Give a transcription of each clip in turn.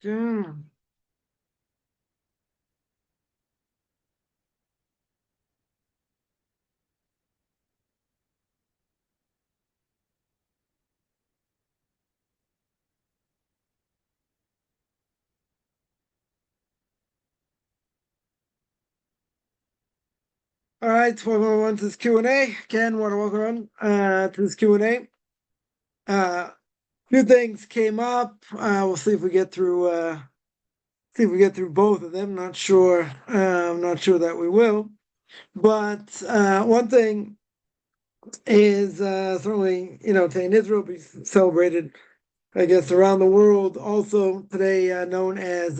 Yeah. All right, welcome on to this Q&A. Again, want to welcome to this Q&A. A few things came up. We'll see if we get through both of them. Not sure. I'm not sure that we will. But one thing is certainly, today in Israel be celebrated, I guess, around the world. Also today known as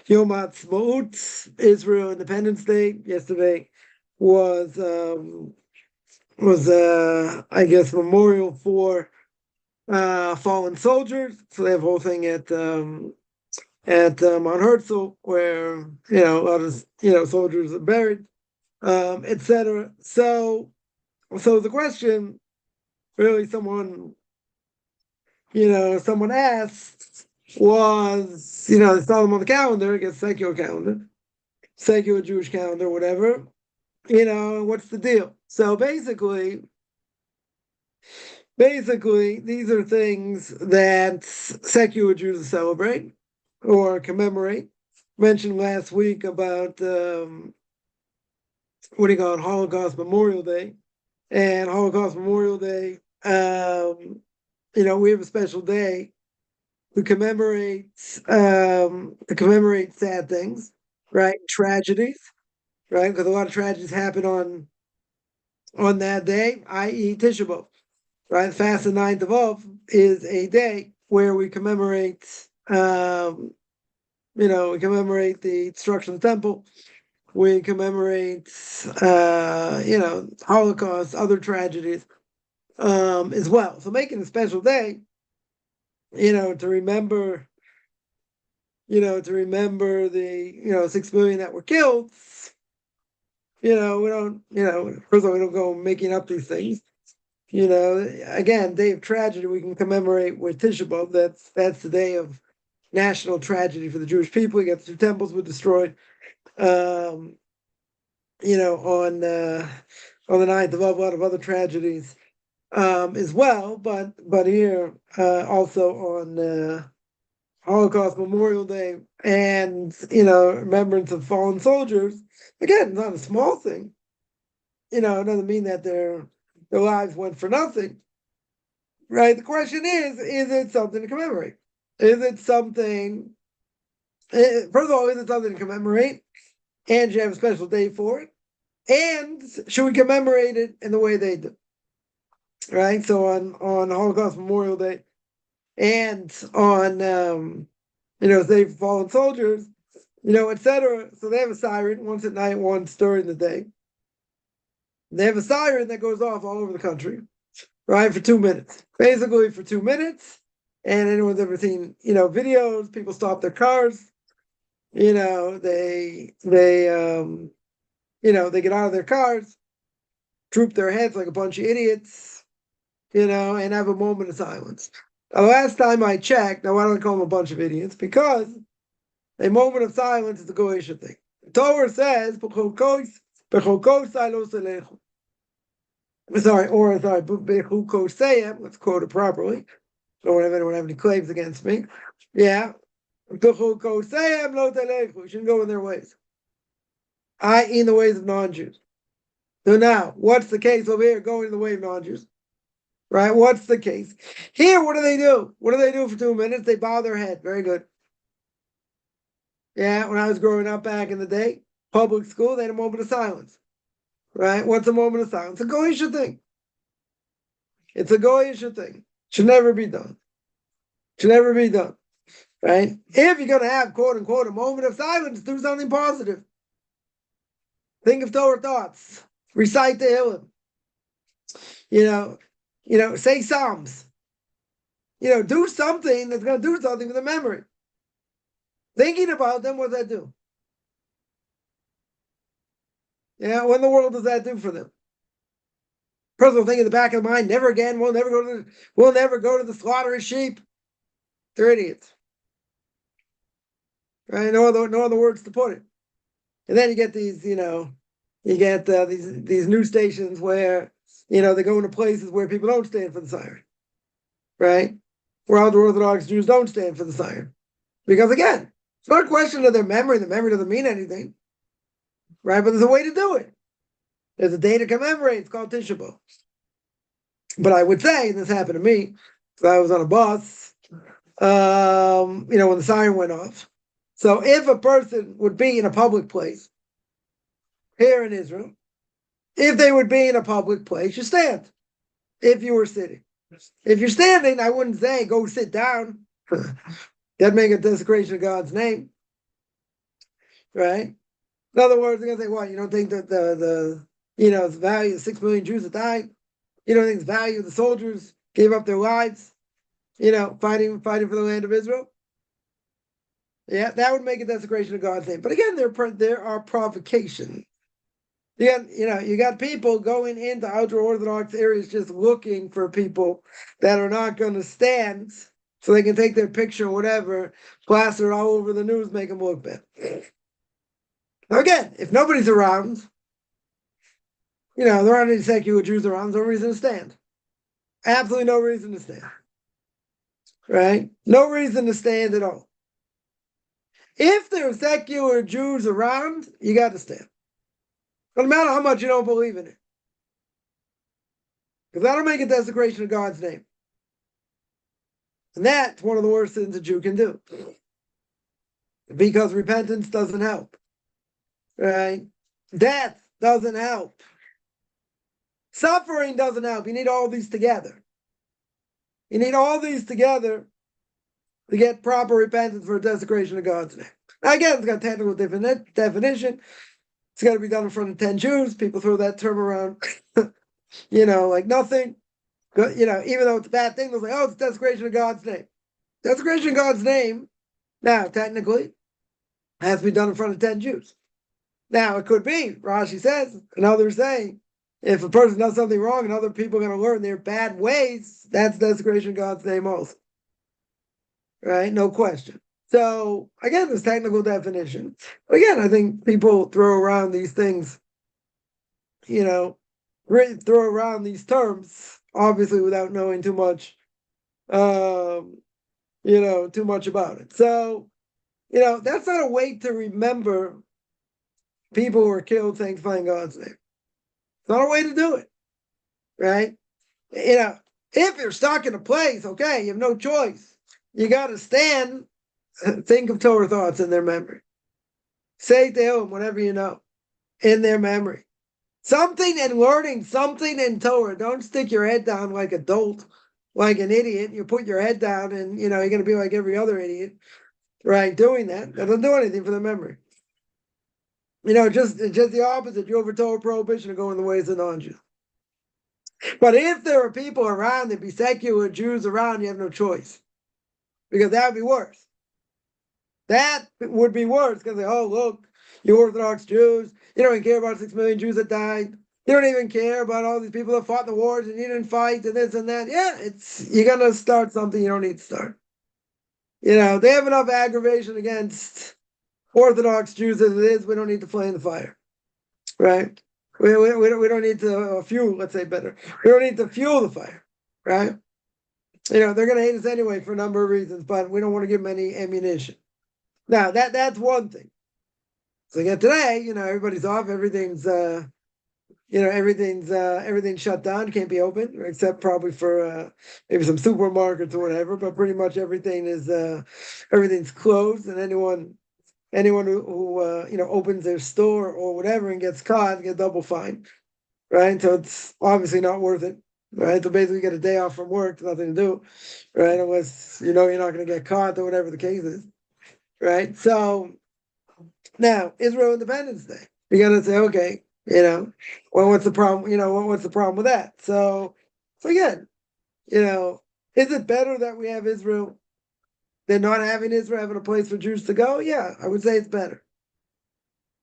Yom Ha'atzmaut, Israel Independence Day. Yesterday was I guess memorial for fallen soldiers. So they have a whole thing at Mount Herzl where a lot of soldiers are buried, etc. So the question really someone asked was, it's not on the calendar, I guess secular calendar, secular Jewish calendar, whatever. What's the deal? So basically, these are things that secular Jews celebrate or commemorate. Mentioned last week about what do you call it, Holocaust Memorial Day, and Holocaust Memorial Day. We have a special day to commemorate sad things, right? Tragedies, right? Because a lot of tragedies happen on that day, i.e., Tisha B'av, right? Fast the 9th of Av is a day where we commemorate, we commemorate the destruction of the temple. We commemorate, Holocaust, other tragedies, as well. So making a special day, to remember, the 6 million that were killed. We don't, first of all, we don't go making up these things. Again, day of tragedy we can commemorate with Tisha B'av. That's the day of national tragedy for the Jewish people. The two temples were destroyed. On the 9th of Av, a lot of other tragedies as well. But here also on Holocaust Memorial Day and remembrance of fallen soldiers. Again, not a small thing. It doesn't mean that their lives went for nothing, right? The question is it something to commemorate? Is it something? First of all, is it something to commemorate? And you have a special day for it? And should we commemorate it in the way they do? Right. So on Holocaust Memorial Day and on Day for Fallen Soldiers, etc. So they have a siren once at night, once during the day. They have a siren that goes off all over the country, right, for 2 minutes. Basically for 2 minutes. And anyone's ever seen, videos, people stop their cars, they get out of their cars, droop their heads like a bunch of idiots, and have a moment of silence. The last time I checked, now why don't I call them a bunch of idiots? Because a moment of silence is a Goyish thing. The Torah says, let's quote it properly. Don't have anyone have any claims against me. Yeah. You shouldn't go in their ways. I.e. in the ways of non-Jews. So now, what's the case over here going in the way of non-Jews? Right? What's the case? Here, what do they do? What do they do for 2 minutes? They bow their head. Very good. Yeah, when I was growing up back in the day, public school, they had a moment of silence. Right? What's a moment of silence? It's a Goyish thing. It's a Goyish thing. Should never be done. Should never be done. Right? If you're going to have, quote unquote, a moment of silence, do something positive. Think of Torah thoughts. Recite the Hillel. Say Psalms. Do something that's going to do something with the memory. Thinking about them, what does that do? What in the world does that do for them? Personal thing in the back of the mind, never again, we'll never go to the slaughter of sheep. They're idiots. right? No other words to put it. And then you get these, you get these news stations where, they go into places where people don't stand for the siren, right? Where other Orthodox Jews don't stand for the siren. Because again, it's not a question of their memory. The memory doesn't mean anything, right? But there's a way to do it. There's a day to commemorate. It's called Tisha B'Av. But I would say, and this happened to me, because I was on a bus, when the siren went off. So if a person would be in a public place here in Israel, if they would be in a public place, you stand. If you were sitting. If you're standing, I wouldn't say go sit down. That'd make a desecration of God's name. Right? In other words, they're gonna say, what, you don't think that the value of 6 million Jews that died? You don't think the value of the soldiers gave up their lives, fighting for the land of Israel? Yeah, that would make a desecration of God's name. But again, there are provocations. You got people going into ultra-Orthodox areas just looking for people that are not going to stand so they can take their picture or whatever, plaster it all over the news, make them look bad. Now again, if nobody's around, there aren't any secular Jews around, there's no reason to stand. Absolutely no reason to stand. Right? No reason to stand at all. If there are secular Jews around, you got to stand. No matter how much you don't believe in it. Because that'll make a desecration of God's name. And that's one of the worst things a Jew can do. Because repentance doesn't help. Right? Death doesn't help. Suffering doesn't help. You need all these together. You need all these together to get proper repentance for a desecration of God's name. Now again, it's got a technical definition. It's got to be done in front of 10 Jews. People throw that term around, like nothing. Even though it's a bad thing, they'll say, oh, it's desecration of God's name. Desecration of God's name, now, technically, has to be done in front of 10 Jews. Now, it could be, Rashi says, and others say, if a person does something wrong and other people are going to learn their bad ways, that's desecration of God's name also. Right? No question. So, again, there's technical definition. But again, I think people throw around these things, throw around these terms, obviously without knowing too much, too much about it. So, that's not a way to remember people who were killed sanctifying God's name. It's not a way to do it, right? If you're stuck in a place, okay, you have no choice. You got to stand, think of Torah thoughts in their memory. Say to them whatever you know in their memory. Something in learning, something in Torah. Don't stick your head down like a dolt, like an idiot. You put your head down and, you're going to be like every other idiot, right, doing that. That doesn't do anything for the memory. Just the opposite. You overthrow a prohibition of going the ways of non-Jews. But if there are people around, there'd be secular Jews around, you have no choice. Because that would be worse. That would be worse because, oh, look, you Orthodox Jews, you don't even care about 6 million Jews that died. You don't even care about all these people that fought in the wars and you didn't fight and this and that. Yeah, you're going to start something you don't need to start. They have enough aggravation against Orthodox Jews as it is. We don't need to flame the fire, right? We don't need to fuel, let's say better. We don't need to fuel the fire, right? They're going to hate us anyway for a number of reasons, but we don't want to give them any ammunition. Now, that's one thing. So again, today, everybody's off. Everything's, everything's shut down. Can't be open, except probably for maybe some supermarkets or whatever. But pretty much everything is everything's closed, and anyone who opens their store or whatever and gets caught get double fine, right? So it's obviously not worth it, right? So basically, you get a day off from work, nothing to do, right? Unless you're not going to get caught or whatever the case is, right? So now Israel Independence Day, you got to say, okay, what's the problem? What's the problem with that? So again, is it better that we have Israel than not having Israel, having a place for Jews to go? Yeah, I would say it's better.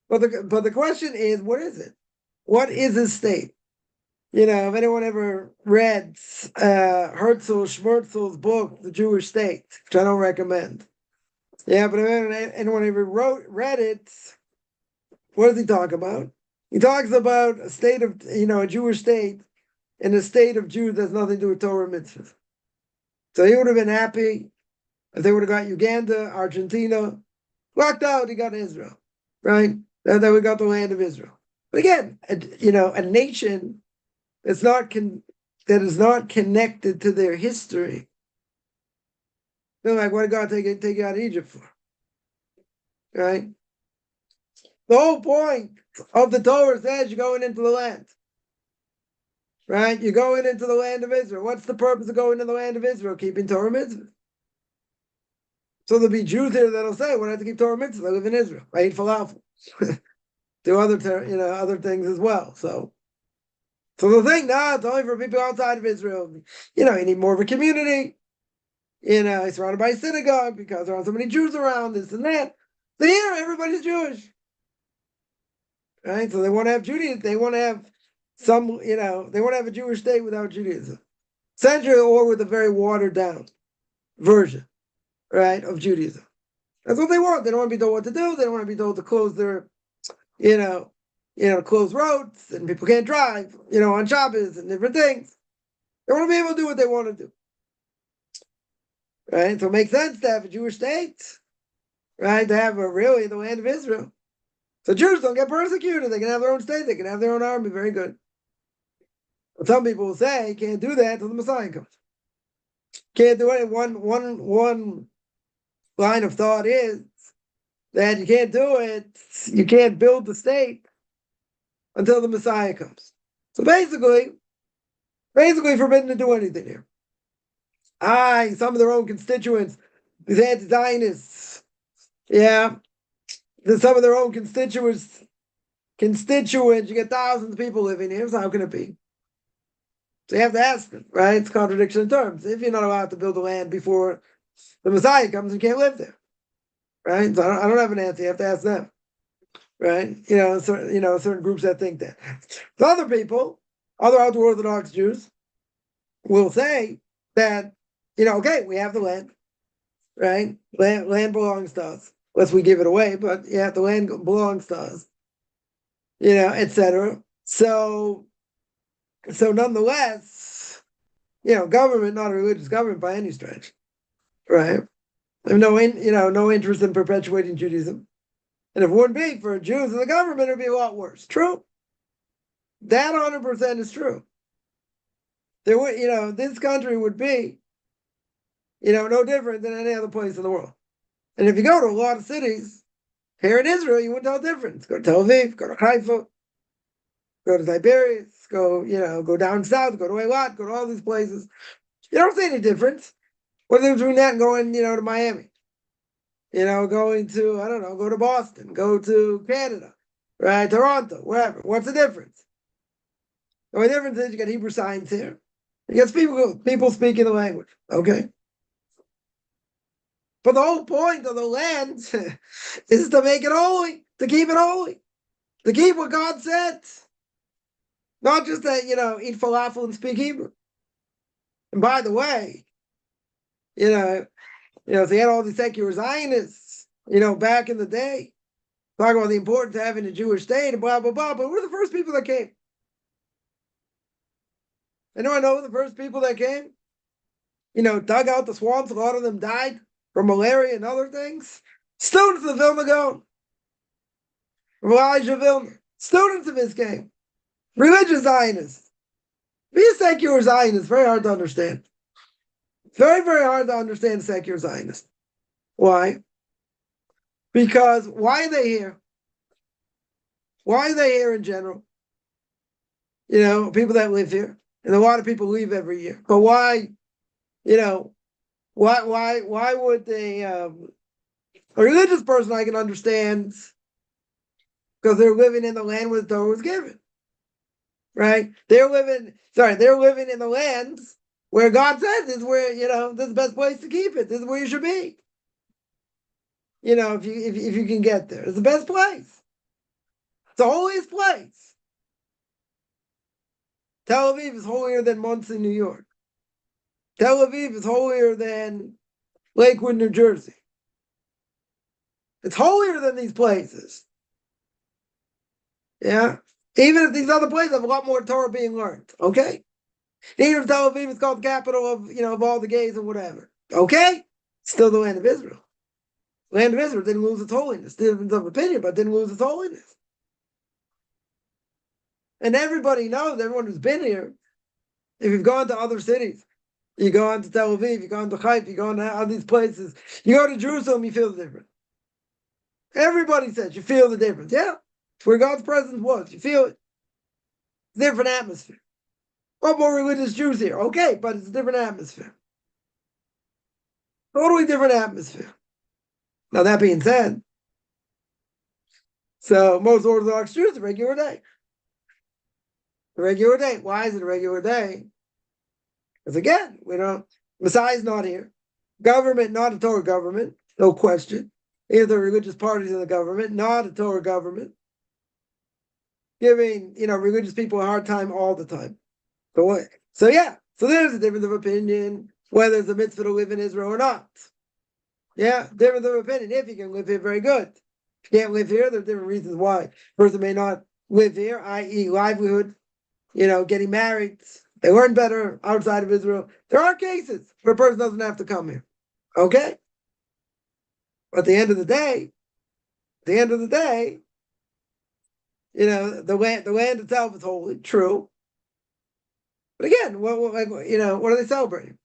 But the question is, what is it? What is the state? If anyone ever read Herzl Schmerzel's book, The Jewish State, which I don't recommend, Yeah, but if anyone ever read it, what does he talk about? He talks about a state of, a Jewish state, and a state of Jews has nothing to do with Torah mitzvahs. So he would have been happy if they would have got Uganda, Argentina, locked out, he got Israel, right? Then we got the land of Israel. But again, a nation that's that is not connected to their history. They're like, what did God take you out of Egypt for? Right? The whole point of the Torah says you're going into the land. Right? You're going into the land of Israel. What's the purpose of going into the land of Israel? Keeping Torah mitzvahs. So there'll be Jews here that'll say, "Well, I have to keep Torah mitzvahs. I live in Israel. I eat falafel, do other things as well." So they'll think, "No, it's only for people outside of Israel. You need more of a community. He's surrounded by a synagogue because there aren't so many Jews around. This and that. So here, everybody's Jewish, right? So they want to have Judaism. They want to have they want to have a Jewish state without Judaism, essentially, or with a very watered down version, right, of Judaism. That's what they want. They don't want to be told what to do. They don't want to be told to close their, close roads and people can't drive, on Shabbos and different things. They want to be able to do what they want to do. Right? So it makes sense to have a Jewish state, right? To have really the land of Israel. So Jews don't get persecuted. They can have their own state. They can have their own army. Very good. But some people will say you can't do that until the Messiah comes. Can't do it. One line of thought is that you can't do it. You can't build the state until the Messiah comes. So basically forbidden to do anything here. Some of their own constituents, these anti-Zionists, some of their own constituents, you get thousands of people living here, so how can it be? So you have to ask them, right? It's a contradiction in terms. If you're not allowed to build a land before the Messiah comes, you can't live there, right? So I don't have an answer. You have to ask them, right? Certain groups that think that. So other people, other ultra-Orthodox Jews, will say that, okay, we have the land, right? Land belongs to us, unless we give it away, but the land belongs to us, etc. So nonetheless, government, not a religious government by any stretch, right? They have no interest in perpetuating Judaism. And if it wouldn't be for Jews in the government, it would be a lot worse. True. That 100% is true. There would, this country would be, no different than any other place in the world. And if you go to a lot of cities here in Israel, you wouldn't tell the difference. Go to Tel Aviv, go to Haifa, go to Tiberias, go down south, go to Eilat, go to all these places. You don't see any difference. What's the difference between that and going, to Miami? Going to, I don't know, go to Boston, go to Canada, right? Toronto, wherever. What's the difference? The only difference is you got Hebrew signs here. You got people speaking the language, okay? But the whole point of the land is to make it holy, to keep it holy, to keep what God said. Not just that, eat falafel and speak Hebrew. And by the way, so you had all these secular Zionists, back in the day, talking about the importance of having a Jewish state and blah, blah, blah. But who were the first people that came? Anyone know the first people that came? Dug out the swamps. A lot of them died from malaria and other things. Students of Vilna Gaon. Elijah Vilna. Students of his came. Religious Zionists. Be a secular Zionist. Very hard to understand. Very, very hard to understand secular Zionists. Why? Because why are they here? Why are they here in general? People that live here. And a lot of people leave every year. But why, why would they, a religious person I can understand because they're living in the land where the Torah was given. Right? They're living in the lands where God says this is where, this is the best place to keep it. This is where you should be. If you can get there. It's the best place. It's the holiest place. Tel Aviv is holier than Monsey, New York. Tel Aviv is holier than Lakewood, New Jersey. It's holier than these places. Yeah. Even if these other places have a lot more Torah being learned. Okay. Even if Tel Aviv is called the capital of, of all the gays and whatever. Okay. Still the land of Israel. The land of Israel didn't lose its holiness. Difference of opinion, but didn't lose its holiness. And everybody knows, everyone who's been here, if you've gone to other cities, you go on to Tel Aviv, you go on to Haifa, you go on to all these places, you go to Jerusalem, you feel the difference. Everybody says you feel the difference. Yeah. It's where God's presence was. You feel it. Different atmosphere. What more religious Jews here? Okay, but it's a different atmosphere. Totally different atmosphere. Now, that being said, so most Orthodox Jews, a regular day. A regular day. Why is it a regular day? Because again, Messiah's not here. Government, not a Torah government, no question. Either religious parties in the government, not a Torah government. Giving, religious people a hard time all the time. So yeah, so there's a difference of opinion, whether it's a mitzvah to live in Israel or not. Yeah, difference of opinion. If you can live here, very good. If you can't live here, there are different reasons why. A person may not live here, i.e. livelihood, getting married. They learn better outside of Israel. There are cases where a person doesn't have to come here. Okay? But at the end of the day, the land itself is holy, true. But again, what are they celebrating?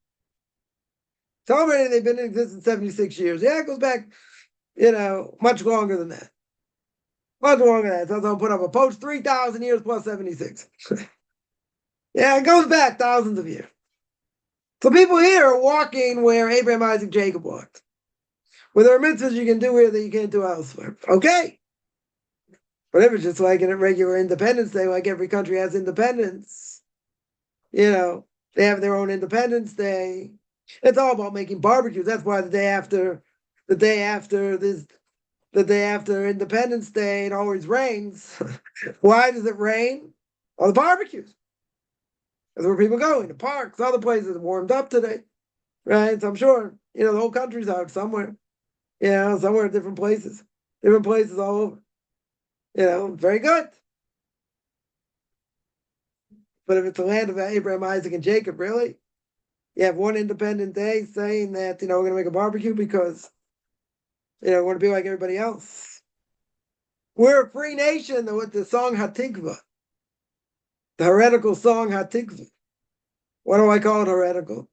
Celebrating they've been in existence 76 years. Yeah, it goes back, much longer than that. Much longer than that. So I'll put up a post 3,000 years plus 76. Yeah, it goes back thousands of years. So people here are walking where Abraham, Isaac, Jacob walked. Where there are mitzvahs you can do here that you can't do elsewhere. Okay. But if it's just like a regular Independence Day, like every country has independence, they have their own Independence Day. It's all about making barbecues. That's why the day after Independence Day, it always rains. Why does it rain? All the barbecues. That's where people go, in the parks, other places warmed up today. Right? So I'm sure, the whole country's out somewhere. Somewhere in different places. Different places all over. Very good. But if it's the land of Abraham, Isaac, and Jacob, really? You have one independent day saying that, we're going to make a barbecue because, we want to be like everybody else. We're a free nation with the song Hatikva. The heretical song Hatikva. What do I call it heretical?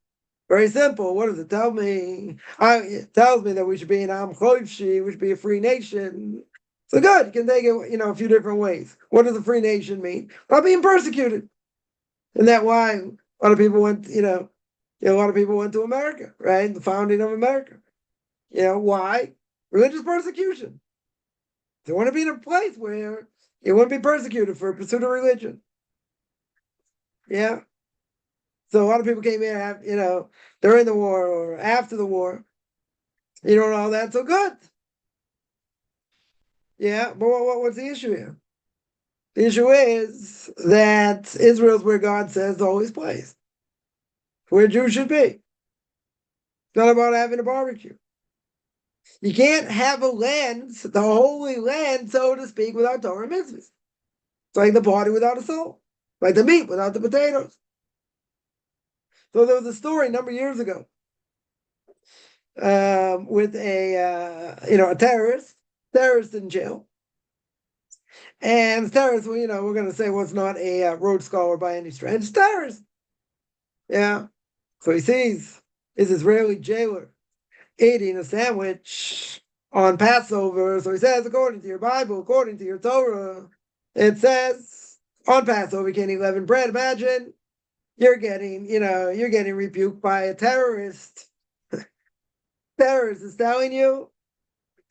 Very simple. What does it tell me? It tells me that we should be an Am Choivshi, we should be a free nation. So good, you can take it, a few different ways. What does a free nation mean? Not being persecuted. And that's why a lot of people went, a lot of people went to America, right? The founding of America. Why? Religious persecution. They want to be in a place where you wouldn't be persecuted for pursuit of religion. Yeah. So a lot of people came here, during the war or after the war. And all that. So good. Yeah, but what's the issue here? The issue is that Israel's where God says always plays. Where Jews should be. It's not about having a barbecue. You can't have a land, the holy land, so to speak, without Torah and mitzvahs. It's like the body without a soul. Like the meat without the potatoes. So there was a story a number of years ago with a terrorist in jail. And the terrorist, we're going to say was not a Rhodes Scholar by any stretch. It's terrorist. Yeah. So he sees his Israeli jailer eating a sandwich on Passover. So he says, according to your Bible, according to your Torah, it says on Passover you can't eat leavened bread. Imagine you're getting rebuked by a terrorist. Terrorist is telling you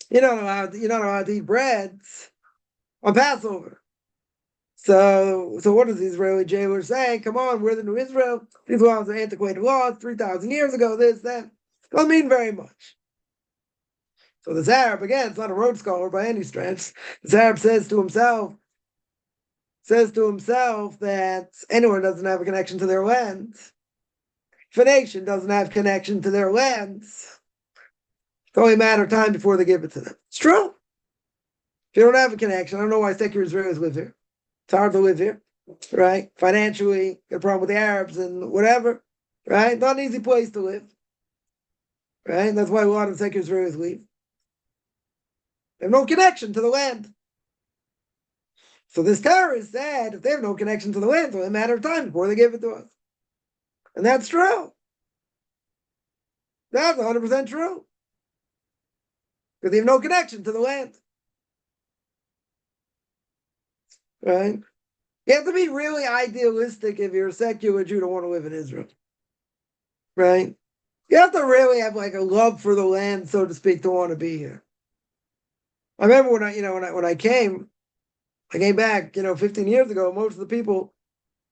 you're not allowed to eat bread on Passover. So what does the Israeli jailer say? Come on, we're the new Israel. These laws are antiquated laws, 3,000 years ago, this, that. Don't mean very much. So this Arab, again, it's not a Rhodes Scholar by any stretch. This Arab says to himself that anyone doesn't have a connection to their land. If a nation doesn't have connection to their lands, it's only a matter of time before they give it to them. It's true. If you don't have a connection, I don't know why secular Israelis live here. It's hard to live here, right? Financially, got a problem with the Arabs and whatever, right? Not an easy place to live, right? That's why a lot of secular Israelis leave. They have no connection to the land. So this terrorist said, if they have no connection to the land, it's only a matter of time before they give it to us. And that's true. That's 100% true. Because they have no connection to the land. Right? You have to be really idealistic if you're a secular Jew to want to live in Israel. Right? You have to really have like a love for the land, so to speak, to want to be here. I remember when I came back, 15 years ago, most of the people,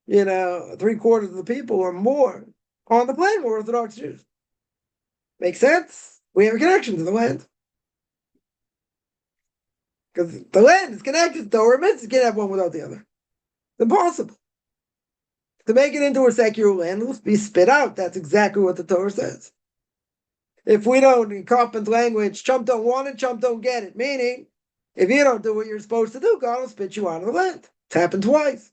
3/4 of the people or more on the plane were Orthodox Jews. Makes sense? We have a connection to the land. Because the land is connected to Torah mitzvahs. You can't have one without the other. It's impossible. To make it into a secular land, it will be spit out. That's exactly what the Torah says. If we don't, in Kaufman's language, chump don't want it, chump don't get it. Meaning, if you don't do what you're supposed to do, God will spit you out of the land. It's happened twice.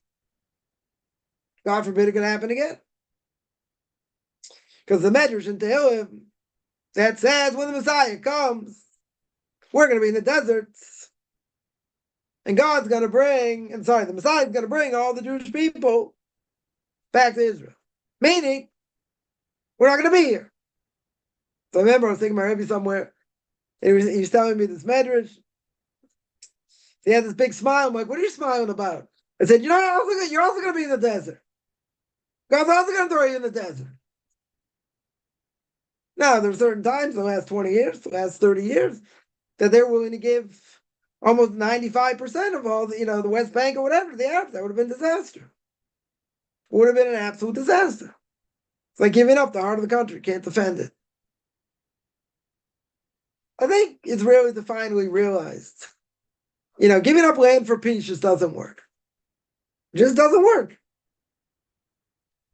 God forbid it could happen again. Because the Medrash in Tehillim that says when the Messiah comes, we're going to be in the deserts. And God's going to the Messiah's going to bring all the Jewish people back to Israel. Meaning, we're not going to be here. So I remember I was taking my Rabbi somewhere, and he was telling me this Medrash. He had this big smile. I'm like, what are you smiling about? I said, you're also going to be in the desert. God's also going to throw you in the desert. Now, there are certain times, the last 20 years, the last 30 years, that they're willing to give almost 95% of all the West Bank or whatever to the Arabs. That would have been disaster. It would have been an absolute disaster. It's like giving up the heart of the country. Can't defend it. I think Israelis have finally realized, giving up land for peace just doesn't work. It just doesn't work. I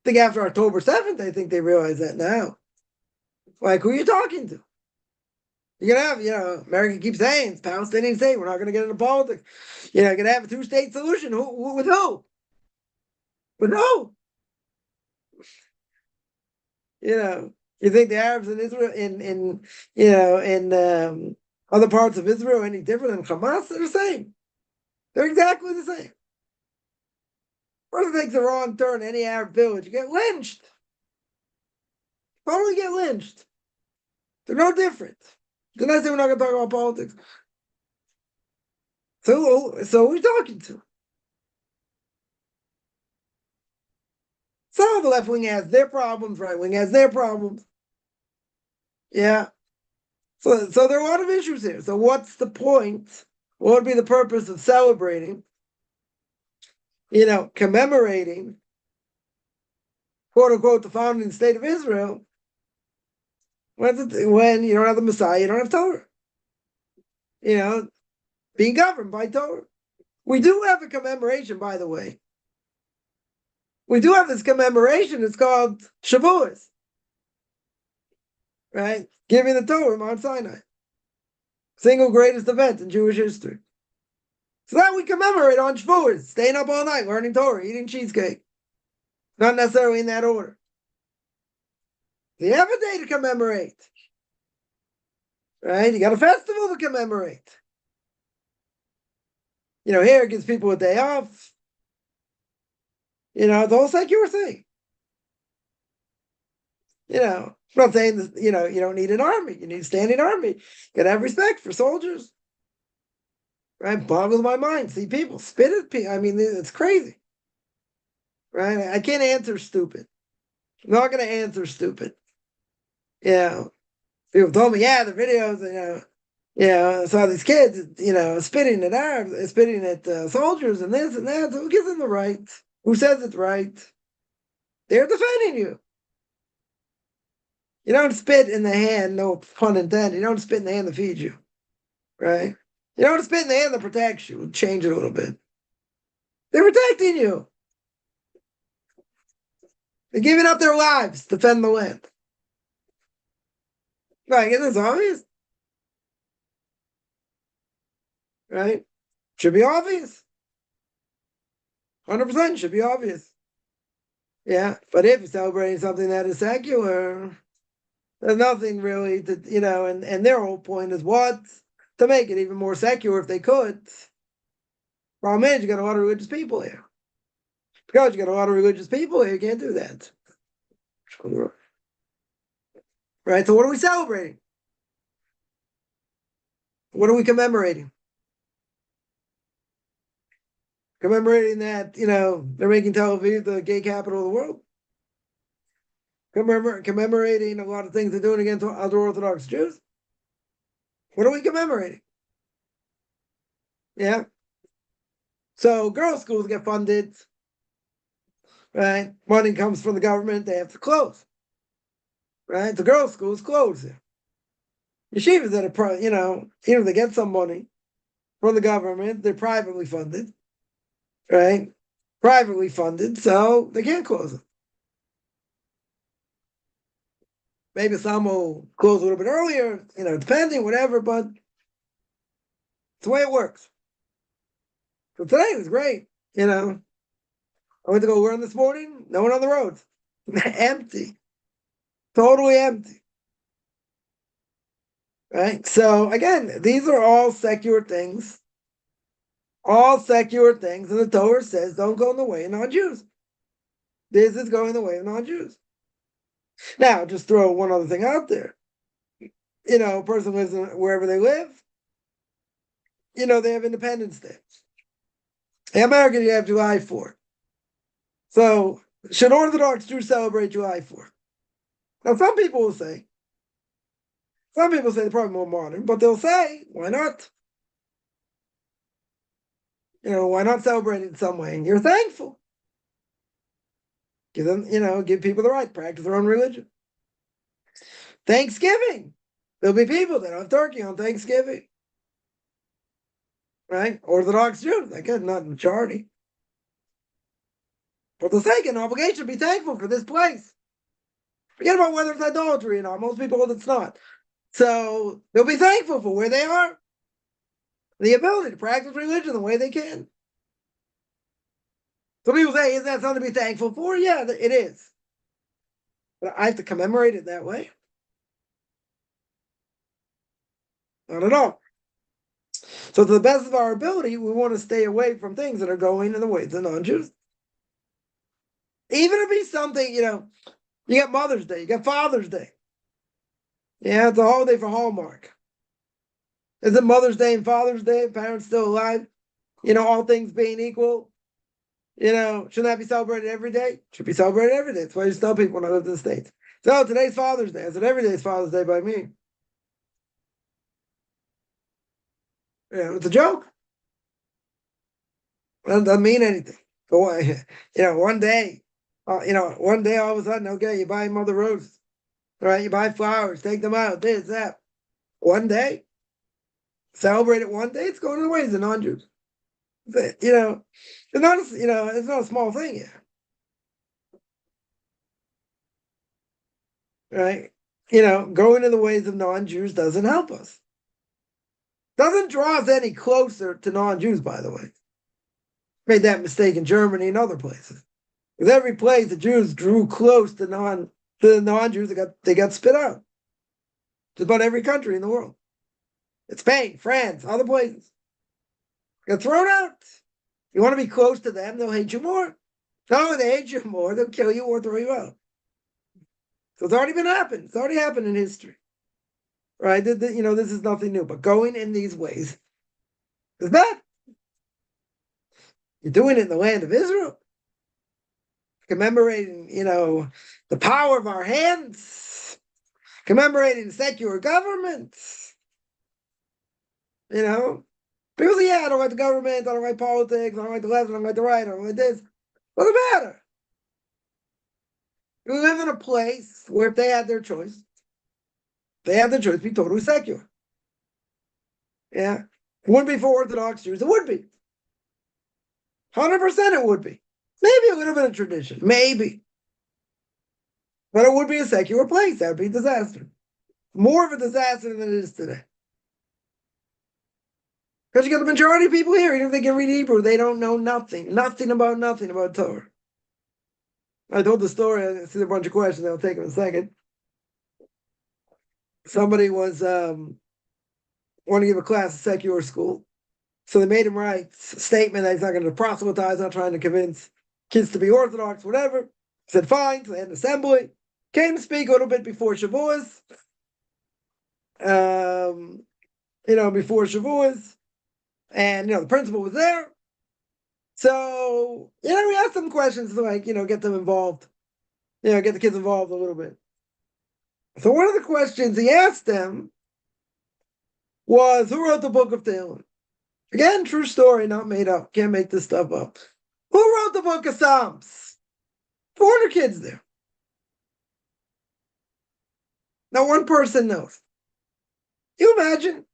think after October 7th, I think they realize that now. Like, who are you talking to? You're going to have, America keeps saying it's Palestinian state. We're not going to get into politics. You're going to have a two-state solution. With who? With who? You think the Arabs in Israel, in other parts of Israel, are any different than Hamas? They're the same. They're exactly the same. First it takes the wrong turn, any Arab village, you get lynched. Totally get lynched. They're no different. Didn't I say we're not going to talk about politics? So who are we talking to? So the left wing has their problems, right wing has their problems. Yeah. So there are a lot of issues here. So what's the point? What would be the purpose of celebrating, commemorating, quote unquote, the founding state of Israel, when you don't have the Messiah, you don't have Torah. Being governed by Torah. We do have a commemoration, by the way. We do have this commemoration. It's called Shavuos. Right? Giving the Torah, Mount Sinai. Single greatest event in Jewish history. So that we commemorate on Shavuos, staying up all night, learning Torah, eating cheesecake. Not necessarily in that order. You have a day to commemorate. Right? You got a festival to commemorate. Here it gives people a day off. The whole secular thing. I'm not saying that, you don't need an army. You need a standing army. You gotta have respect for soldiers. Right? Boggles my mind. See people spit at people. I mean, it's crazy. Right? I can't answer stupid. I'm not gonna answer stupid. People told me, the videos, I saw these kids, spitting at Arabs, spitting at soldiers and this and that. So who gives them the right? Who says it's right? They're defending you. You don't spit in the hand, no pun intended. You don't spit in the hand that feeds you, right? You don't spit in the hand that protects you. Change it a little bit. They're protecting you. They're giving up their lives to defend the land. Right, isn't this obvious? Right? Should be obvious. 100% should be obvious. Yeah, but if you're celebrating something that is secular, there's nothing really to, and their whole point is what? To make it even more secular if they could. Problem is, you got a lot of religious people here. Because you got a lot of religious people here, you can't do that. Right? So what are we celebrating? What are we commemorating? Commemorating that, they're making Tel Aviv the gay capital of the world. Commemorating a lot of things they're doing against other Orthodox Jews. What are we commemorating? Yeah. So girls' schools get funded, right? Money comes from the government, they have to close. Right? The girls' schools close. Yeshivas that are, even if they get some money from the government, they're privately funded, right? Privately funded, so they can't close it. Maybe some will close a little bit earlier, depending, whatever, but it's the way it works. So today was great, I went to go run this morning, no one on the roads. Empty. Totally empty. Right? So again, these are all secular things. All secular things, and the Torah says don't go in the way of non-Jews. This is going in the way of non-Jews. Now, just throw one other thing out there. A person lives wherever they live. They have Independence Day. In America, you have July 4th. So, should Orthodox Jews celebrate July 4th? Now, some people say they're probably more modern, but they'll say, why not? Why not celebrate it in some way? And you're thankful. Give them, give people the right to practice their own religion. Thanksgiving. There'll be people that have turkey on Thanksgiving. Right? Orthodox Jews, again, not the majority. But they'll take an obligation to be thankful for this place. Forget about whether it's idolatry or not. Most people hold it's not. So they'll be thankful for where they are. The ability to practice religion the way they can. So people say, is that something to be thankful for? Yeah, it is. But I have to commemorate it that way? Not at all. So to the best of our ability, we want to stay away from things that are going in the ways of non-Jews. Even if it's something, you got Mother's Day, you got Father's Day. Yeah, it's a holiday for Hallmark. Is it Mother's Day and Father's Day? Parents still alive? All things being equal. Shouldn't that be celebrated every day? Should be celebrated every day. That's why I used to tell people when I lived in the States. So today's Father's Day. I said every day is Father's Day by me. It's a joke. It doesn't mean anything. So, one day, one day all of a sudden, okay, you buy Mother Roses. All right, you buy flowers, take them out, this, that. One day, celebrate it one day, it's going the ways of non-Jews. It's not, it's not a small thing here. Right? Going in the ways of non-Jews doesn't help us. Doesn't draw us any closer to non-Jews, by the way. Made that mistake in Germany and other places. Because every place the Jews drew close to the non-Jews, they got spit out. Just about every country in the world. It's Spain, France, other places. Got thrown out. You want to be close to them, they'll hate you more. Not only they hate you more, they'll kill you or throw you out. So it's already been happened. It's already happened in history. Right? This is nothing new. But going in these ways is bad. You're doing it in the land of Israel. Commemorating, the power of our hands. Commemorating secular governments. People say, yeah, I don't like the government, I don't like politics, I don't like the left, I don't like the right, I don't like this. Doesn't matter. We live in a place where if they had their choice, to be totally secular. Yeah. It wouldn't be for Orthodox Jews. It would be. 100% it would be. Maybe a little bit of tradition. Maybe. But it would be a secular place. That would be a disaster. More of a disaster than it is today. Because you got the majority of people here, even if they can read Hebrew, they don't know nothing about Torah. I told the story. I see a bunch of questions. I'll take them in a second. Somebody was wanting to give a class at secular school. So they made him write a statement that he's not going to proselytize, not trying to convince kids to be Orthodox, whatever. He said, fine. So they had an assembly. Came to speak a little bit before Shavuos. Before Shavuos. And, the principal was there. So, we asked them questions to get them involved. Get the kids involved a little bit. So one of the questions he asked them was, who wrote the book of Tehillim? Again, true story, not made up. Can't make this stuff up. Who wrote the book of Psalms? 400 kids there. Not one person knows. You imagine?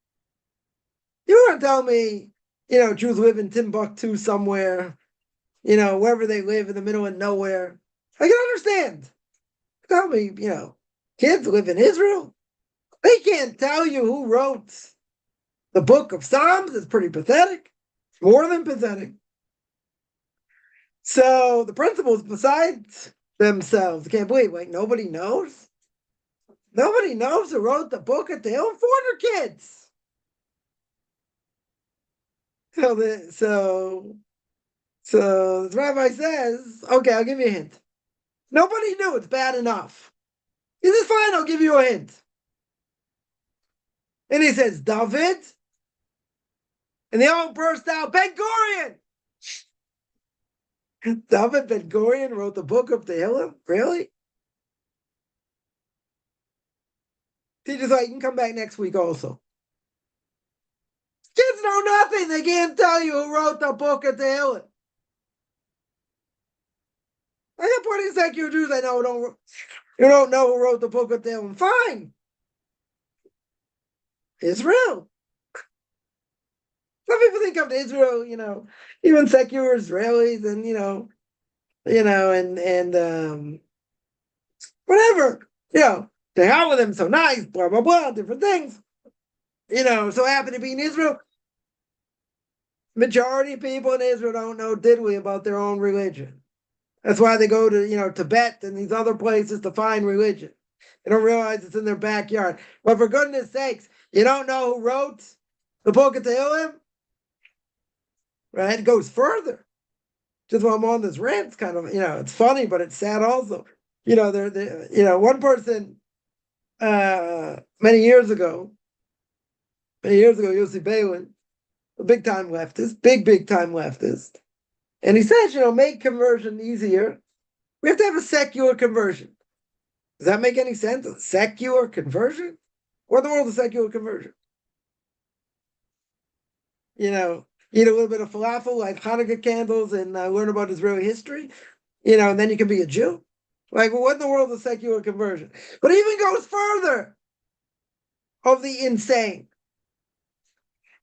You want to tell me, Jews live in Timbuktu somewhere, wherever they live in the middle of nowhere. I can understand. Tell me, kids live in Israel. They can't tell you who wrote the book of Psalms. It's pretty pathetic. It's more than pathetic. So the principals, besides themselves, can't believe, nobody knows. Nobody knows who wrote the book of Tehillim. 400 kids. So the rabbi says, okay, I'll give you a hint. Nobody knew. It's bad enough. He says, fine, I'll give you a hint. And he says, David. And they all burst out, Ben-Gurion. David Ben-Gurion wrote the book of Tehillim? Really? Teacher's like, you can come back next week also. Kids know nothing. They can't tell you who wrote the book of Tehillim. I got plenty of secular Jews I know you don't know who wrote the book of Tehillim. Fine. Israel. Some people think of Israel, even secular Israelis and, and whatever, they hell with them, so nice, blah, blah, blah, different things. So happen to be in Israel. Majority of people in Israel don't know diddly about their own religion. That's why they go to, Tibet and these other places to find religion. They don't realize it's in their backyard. But for goodness sakes, you don't know who wrote the book of Tehillim? Right? It goes further. Just while I'm on this rant, it's kind of, it's funny, but it's sad also. One person many years ago, Yossi Balin, a big time leftist, big time leftist. And he says, make conversion easier. We have to have a secular conversion. Does that make any sense? A secular conversion? What in the world is secular conversion? Eat a little bit of falafel, light Hanukkah candles, and learn about Israeli history, and then you can be a Jew. What in the world is secular conversion? But it even goes further of the insane.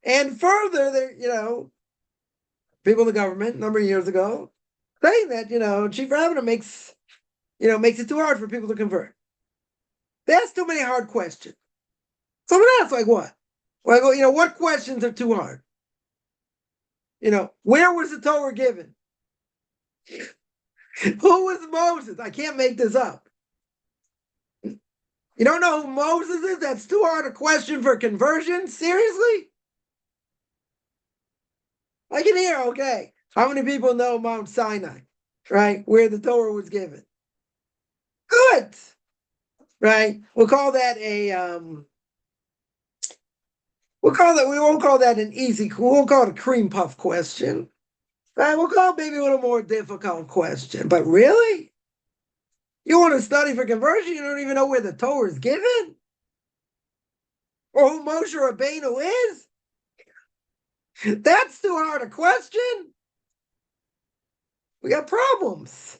And further, there, people in the government a number of years ago saying that, Chief Rabbi makes it too hard for people to convert. They ask too many hard questions. Someone asks, what? What questions are too hard? Where was the Torah given? Who was Moses? I can't make this up. You don't know who Moses is? That's too hard a question for conversion? Seriously? I can hear, okay. How many people know Mount Sinai, right? Where the Torah was given? Good. Right? We'll call that we won't call that an easy, we won't call it a cream puff question. Right? We'll call it maybe a little more difficult question. But really? You want to study for conversion? You don't even know where the Torah is given? Or who Moshe Rabbeinu is? That's too hard a question. We got problems.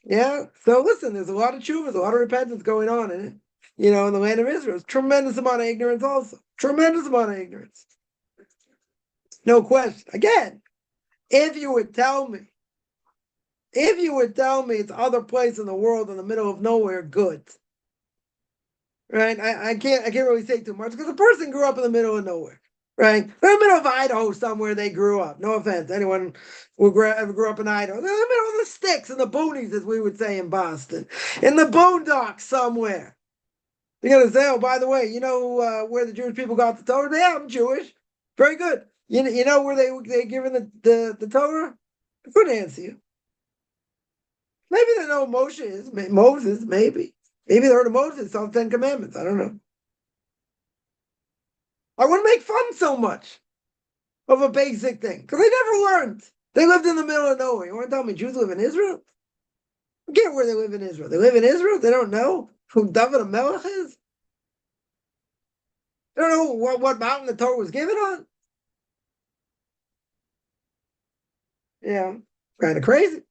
Yeah. So listen, there's a lot of tshuvas, a lot of repentance going on in it. In the land of Israel. There's tremendous amount of ignorance also. Tremendous amount of ignorance. No question. Again, if you would tell me it's other place in the world in the middle of nowhere, good. Right? I can't really say too much because the person grew up in the middle of nowhere. right? In the middle of Idaho somewhere they grew up. No offense, anyone who ever grew up in Idaho. They're in the middle of the sticks and the boonies, as we would say in Boston. In the boondocks somewhere. You're going to say, oh, by the way, you know where the Jewish people got the Torah? Yeah, I'm Jewish. Very good. You know where they given the Torah? I couldn't answer you. Maybe they know Moses is. Moses, maybe. Maybe they heard of Moses on the Ten Commandments. I don't know. I wouldn't make fun so much of a basic thing because they never learned. They lived in the middle of nowhere. You want to tell me Jews live in Israel? Forget where they live in Israel. They live in Israel? They don't know who David HaMelech is? They don't know what mountain the Torah was given on? Yeah, kind of crazy.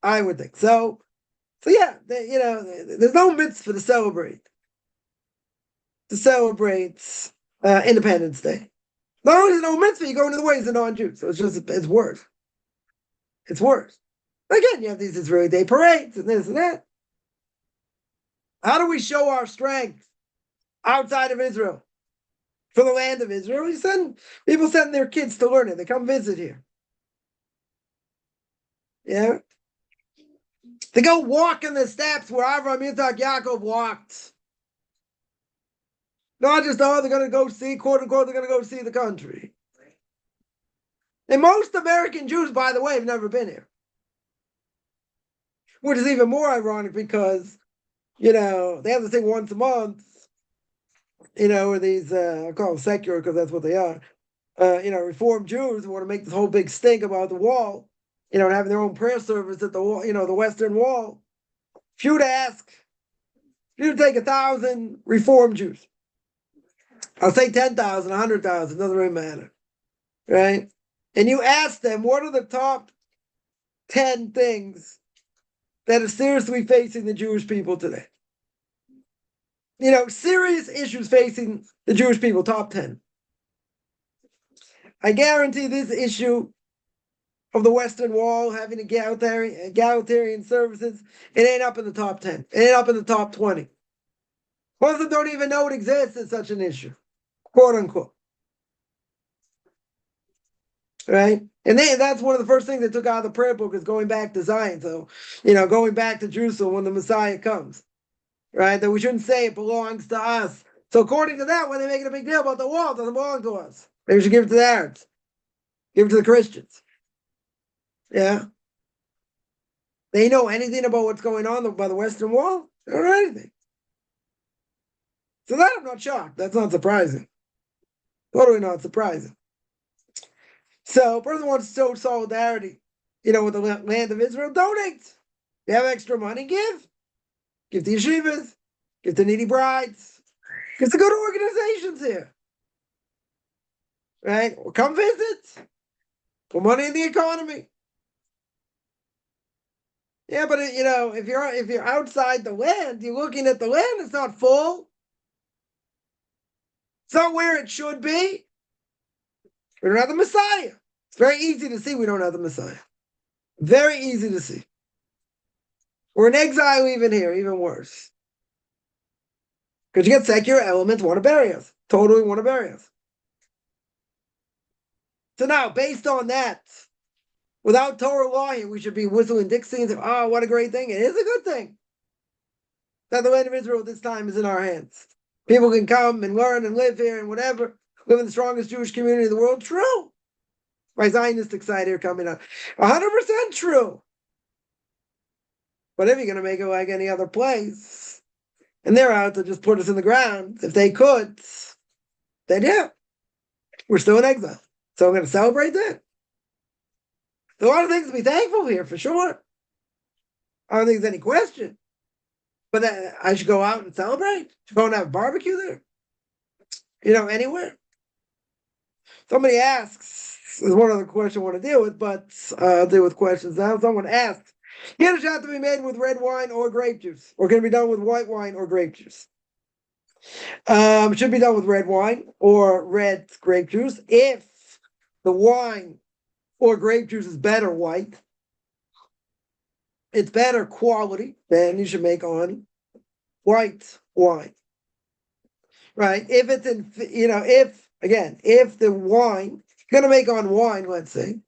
I would think so. So yeah, there's no mitzvah to celebrate. Independence Day. Not only is no mitzvah, you go into the ways of non-Jews. So it's worse. It's worse. Again, you have these Israeli Day parades and this and that. How do we show our strength outside of Israel? For the land of Israel, people send their kids to learn it. They come visit here. Yeah. They go walk in the steps where Avraham, Yitzhak, Yaakov walked. Not just, they're going to go see, quote unquote, they're going to go see the country. And most American Jews, by the way, have never been here. Which is even more ironic because, they have this thing once a month, where these, I call them secular because that's what they are, Reformed Jews who want to make this whole big stink about the wall, and having their own prayer service at the wall, the Western Wall. If you would take 1,000 Reformed Jews, I'll say 10,000, 100,000, doesn't really matter, right? And you ask them, what are the top 10 things that are seriously facing the Jewish people today? Serious issues facing the Jewish people, top 10. I guarantee this issue of the Western Wall having egalitarian services, it ain't up in the top 10. It ain't up in the top 20. Most of them don't even know it exists as such an issue, quote unquote. Right? And that's one of the first things they took out of the prayer book is going back to Zion. So, going back to Jerusalem when the Messiah comes. Right? That we shouldn't say it belongs to us. So according to that, when they're making a big deal about the wall, it doesn't belong to us. Maybe we should give it to the Arabs. Give it to the Christians. Yeah. They know anything about what's going on by the Western Wall? They don't know anything. So that I'm not shocked. That's not surprising. Totally not surprising. So, a person wants to show solidarity, with the land of Israel, donate. If you have extra money, give. Give to yeshivas. Give to needy brides. Give to good organizations here. Right? Or come visit. Put money in the economy. Yeah, but if you're outside the land, you're looking at the land, it's not full. It's not where it should be. We don't have the Messiah. It's very easy to see we don't have the Messiah. Very easy to see. We're in exile even here, even worse. Because you get secular elements want to bury us. Totally want to bury us. So now, based on that, without Torah law here, we should be whistling Dixie and say, oh, what a great thing. It is a good thing that the land of Israel at this time is in our hands. People can come and learn and live here and whatever. Live in the strongest Jewish community in the world. True. My Zionistic side here coming up. 100% true. But if you're going to make it like any other place, and they're out to just put us in the ground, if they could, then yeah, we're still in exile. So I'm going to celebrate that. There's a lot of things to be thankful here, for sure. I don't think there's any question. But I should go out and celebrate. Should go and have a barbecue there. Anywhere. Somebody asks, there's one other question I want to deal with, but I'll deal with questions now. Someone asks, Kiddush have to be made with red wine or grape juice, or can it be done with white wine or grape juice? It should be done with red wine or red grape juice. If the wine or grape juice is better white, it's better quality, then you should make on white wine. Right? If it's if again, if the wine, you're going to make on wine, let's say,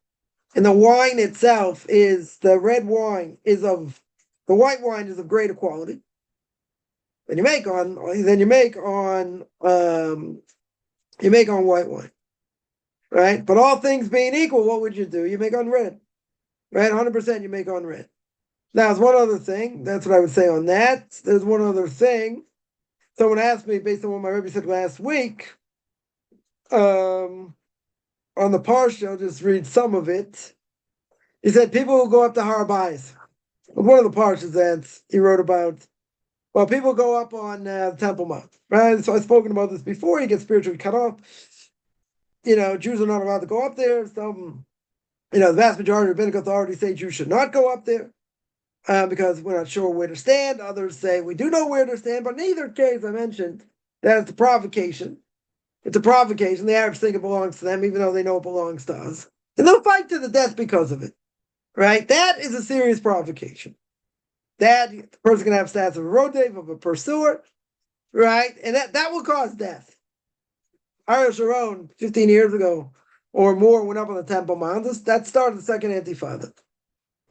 and the wine itself is, the red wine is of, the white wine is of greater quality, then you make on white wine, right? But all things being equal, what would you do? You make on red, right? 100% you make on red. Now, there's one other thing. That's what I would say on that. There's one other thing. Someone asked me, based on what my Rabbi said last week, on the parsha, I'll just read some of it. He said people will go up to Rabbi. One of the parshas that he wrote about. Well, people go up on the Temple Mount, right? So I've spoken about this before. You get spiritually cut off. Jews are not allowed to go up there. Some, the vast majority of rabbinic authorities say Jews should not go up there. Because we're not sure where to stand. Others say we do know where to stand, but in either case, I mentioned that it's a provocation. It's a provocation. The Arabs think it belongs to them, even though they know it belongs to us. And they'll fight to the death because of it, right? That is a serious provocation. That the person can have status of a rodev, of a pursuer, right? And that will cause death. Ariel Sharon, 15 years ago or more, went up on the Temple Mount. That started the second Intifada.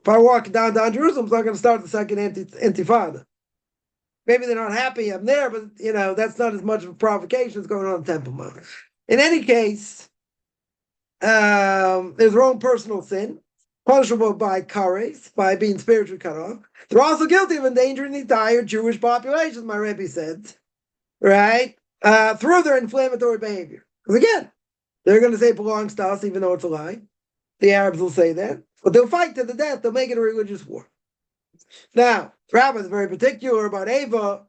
If I walk downtown Jerusalem, it's not going to start the second Intifada. Maybe they're not happy I'm there, but that's not as much of a provocation as going on the Temple Mount. In any case, there's their own personal sin, punishable by kares, by being spiritually cut off. They're also guilty of endangering the entire Jewish population, my Rabbi said, right? Through their inflammatory behavior. Because again, they're going to say it belongs to us, even though it's a lie. The Arabs will say that. But they'll fight to the death. They'll make it a religious war. Now, Rabbi is very particular about Ava,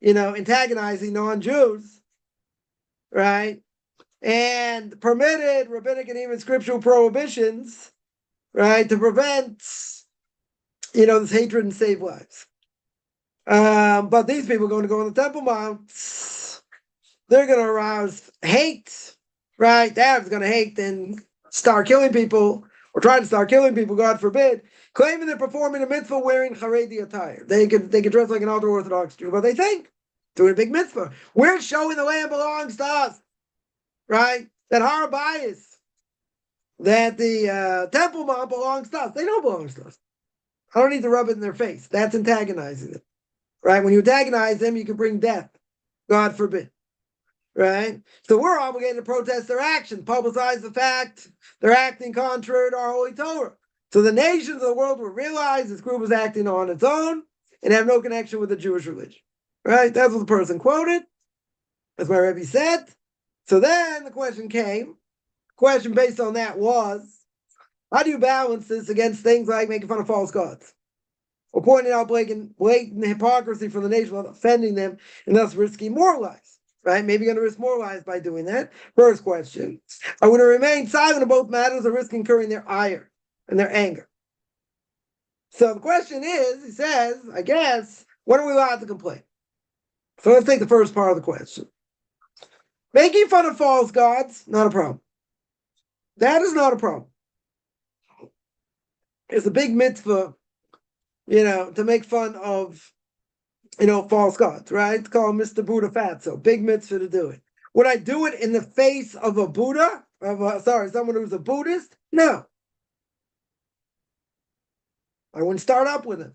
antagonizing non-Jews, right? And permitted rabbinic and even scriptural prohibitions, right, to prevent, this hatred and save lives. But these people are going to go on the Temple Mount. They're going to arouse hate, right? The Arabs are going to hate and start killing people, or try to start killing people, God forbid, claiming they're performing a mitzvah wearing Haredi attire. They could dress like an ultra-Orthodox Jew, but they think doing a big mitzvah. We're showing the land belongs to us, right? That Harabayis, that the Temple Mount belongs to us. They don't belong to us. I don't need to rub it in their face. That's antagonizing them, right? When you antagonize them, you can bring death, God forbid. Right? So we're obligated to protest their action, publicize the fact they're acting contrary to our holy Torah. So the nations of the world will realize this group is acting on its own and have no connection with the Jewish religion. Right? That's what the person quoted. That's what Rabbi said. So then the question came. The question based on that was, how do you balance this against things like making fun of false gods? Or pointing out blatant hypocrisy from the nation without offending them and thus risking more lives? Right? Maybe you're going to risk more lives by doing that. First question. I would remain silent on both matters or risk incurring their ire and their anger. So the question is, he says, I guess, when are we allowed to complain? So let's take the first part of the question. Making fun of false gods, not a problem. That is not a problem. It's a big mitzvah, to make fun of false gods, right? Call Mr. Buddha fat, so big mitzvah to do it. Would I do it in the face of a Buddha? Someone who's a Buddhist? No. I wouldn't start up with him.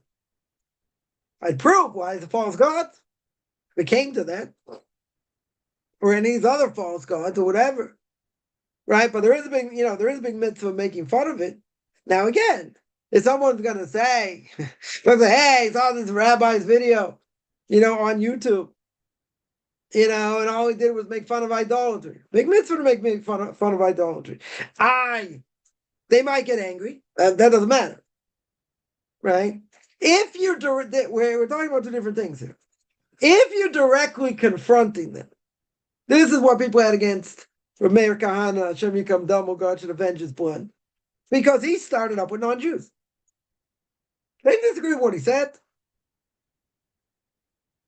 I'd prove why he's a false god. If it came to that. Or any of these other false gods or whatever. Right? But there is a big mitzvah making fun of it. Now again, if someone's going to say, hey, I saw this rabbi's video, on YouTube, and all he did was make fun of idolatry. Big mitzvah to make fun of idolatry. They might get angry. That doesn't matter. Right? If you're, we're talking about two different things here. If you're directly confronting them, this is what people had against Meir Kahana, Hashem Yikam Damo, God should avenge his blood. Because he started up with non-Jews. They didn't disagree with what he said.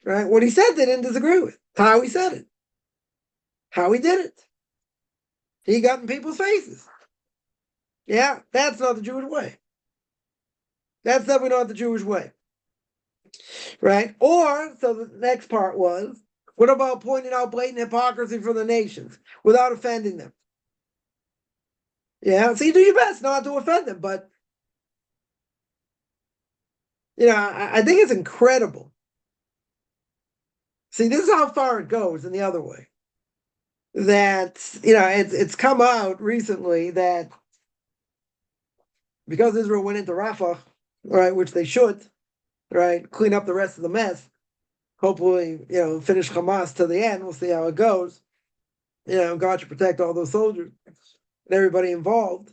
Right? What he said they didn't disagree with. How he said it. How he did it. He got in people's faces. Yeah, that's not the Jewish way. That's definitely not the Jewish way. Right? Or, so the next part was, What about pointing out blatant hypocrisy from the nations without offending them? Yeah, so you do your best not to offend them, but I think it's incredible. See, this is how far it goes in the other way. That it's come out recently that because Israel went into Rafah, right, which they should, right, clean up the rest of the mess. Hopefully, finish Hamas to the end. We'll see how it goes. God should protect all those soldiers and everybody involved.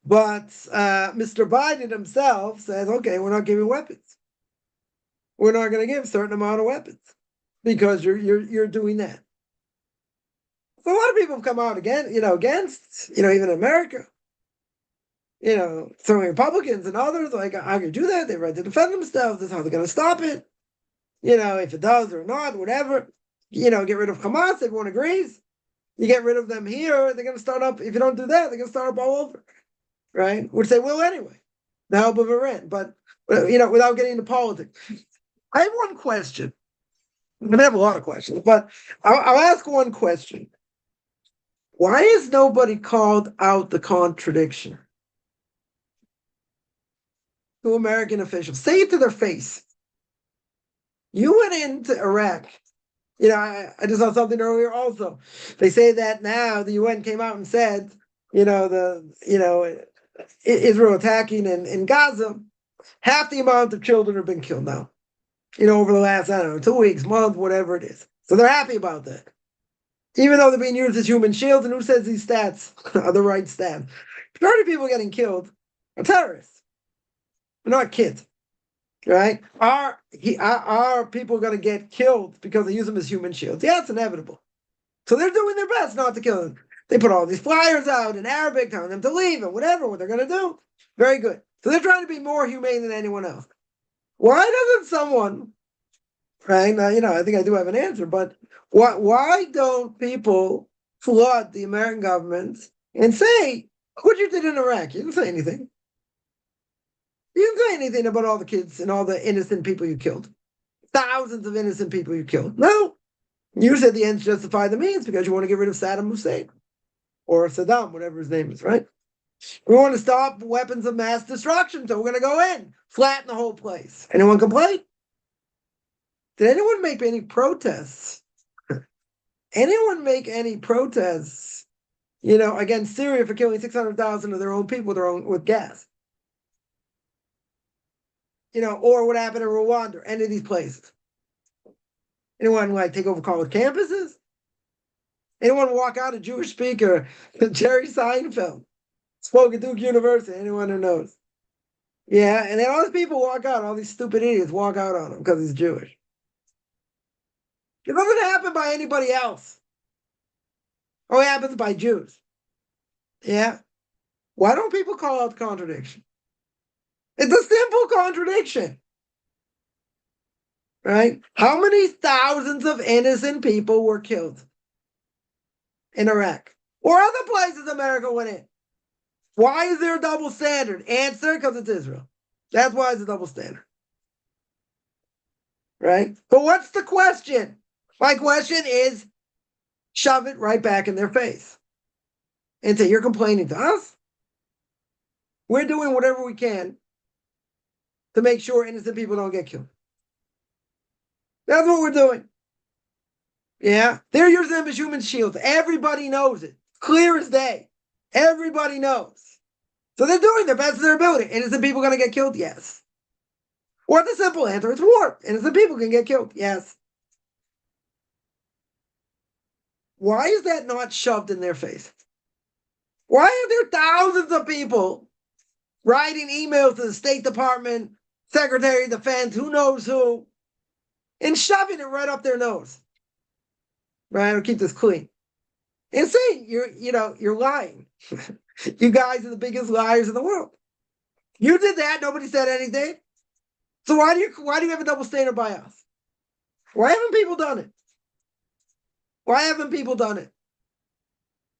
But Mr. Biden himself says, okay, we're not giving weapons. We're not going to give a certain amount of weapons because you're doing that. So a lot of people have come out against, even America. Some Republicans and others, like, how can you do that? They have right to defend themselves. That's how they're going to stop it. If it does or not, whatever. Get rid of Hamas. Everyone agrees. You get rid of them here, they're going to start up. If you don't do that, they're going to start up all over, right? Which they will anyway, the help of Iran. But, without getting into politics. I have one question. I'm going to have a lot of questions, but I'll ask one question. Why has nobody called out the contradiction to American officials? Say it to their face. You went into Iraq. I just saw something earlier also. They say that now the UN came out and said, Israel attacking in Gaza, half the amount of children have been killed now, over the last, 2 weeks, month, whatever it is. So they're happy about that. Even though they're being used as human shields, and who says these stats are the right stats? Majority of people getting killed are terrorists. They're not kids. Right? Are people going to get killed because they use them as human shields? Yeah, it's inevitable. So they're doing their best not to kill them. They put all these flyers out in Arabic telling them to leave and whatever, what they're going to do. Very good. So they're trying to be more humane than anyone else. Why doesn't someone, right? Now, I think I do have an answer, but why don't people flood the American government and say, what you did in Iraq? You didn't say anything. You didn't say anything about all the kids and all the innocent people you killed. Thousands of innocent people you killed. No. You said the ends justify the means because you want to get rid of Saddam Hussein. Or Saddam, whatever his name is, right? We want to stop weapons of mass destruction, so we're going to go in, flatten the whole place. Anyone complain? Did anyone make any protests? Anyone make any protests, against Syria for killing 600,000 of their own people with gas? Or what happened in Rwanda, or any of these places. Anyone take over college campuses? Anyone walk out a Jewish speaker, Jerry Seinfeld, spoke at Duke University, anyone who knows? Yeah, and then all these people walk out, all these stupid idiots walk out on him because he's Jewish. It doesn't happen by anybody else. Oh, it happens by Jews. Yeah. Why don't people call out the contradiction? It's a simple contradiction. Right? How many thousands of innocent people were killed in Iraq? Or other places America went in? Why is there a double standard? Answer, because it's Israel. That's why it's a double standard. Right? But what's the question? My question is, shove it right back in their face. And say, you're complaining to us? We're doing whatever we can to make sure innocent people don't get killed. That's what we're doing. Yeah? They're using them as human shields. Everybody knows it. Clear as day. Everybody knows. So they're doing their best of their ability. Innocent people going to get killed? Yes. Or the simple answer is war. Innocent people can get killed? Yes. Why is that not shoved in their face? Why are there thousands of people writing emails to the State Department, Secretary of Defense, who knows who, and shoving it right up their nose? Right? I'll keep this clean. And saying you're lying. You guys are the biggest liars in the world. You did that. Nobody said anything. So why do you have a double standard by us? Why haven't people done it? Why haven't people done it?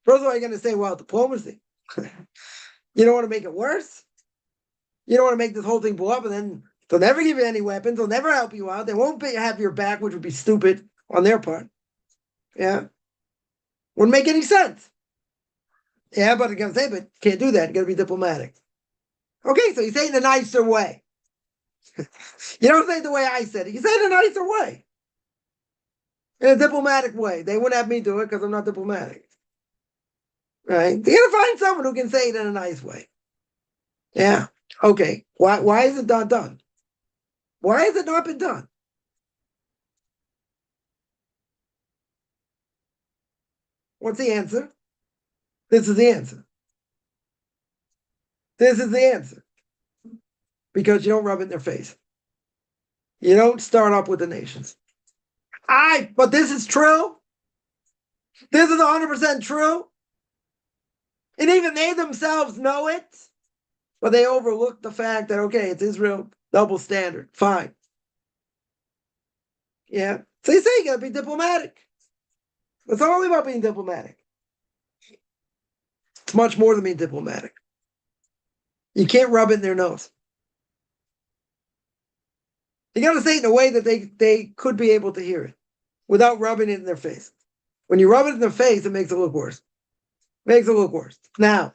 First of all, you're going to say, well, diplomacy. You don't want to make it worse. You don't want to make this whole thing blow up and then They'll never give you any weapons. They'll never help you out. They won't have your back, which would be stupid on their part. Yeah. Wouldn't make any sense. Yeah, but again, say, but can't do that. You got to be diplomatic. Okay, so you say it in a nicer way. You don't say it the way I said it. You say it in a nicer way. In a diplomatic way. They wouldn't have me do it because I'm not diplomatic. Right? You got to find someone who can say it in a nice way. Yeah. Okay. Why is it not done? Why has it not been done? What's the answer? This is the answer. This is the answer. Because you don't rub it in their face. You don't start up with the nations. But this is true. This is 100% true. And even they themselves know it. But they overlook the fact that, okay, it's Israel, double standard. Fine. Yeah. So you say you got to be diplomatic. It's not only about being diplomatic. It's much more than being diplomatic. You can't rub it in their nose. You got to say it in a way that they could be able to hear it without rubbing it in their face. When you rub it in their face, it makes it look worse. Makes it look worse. Now,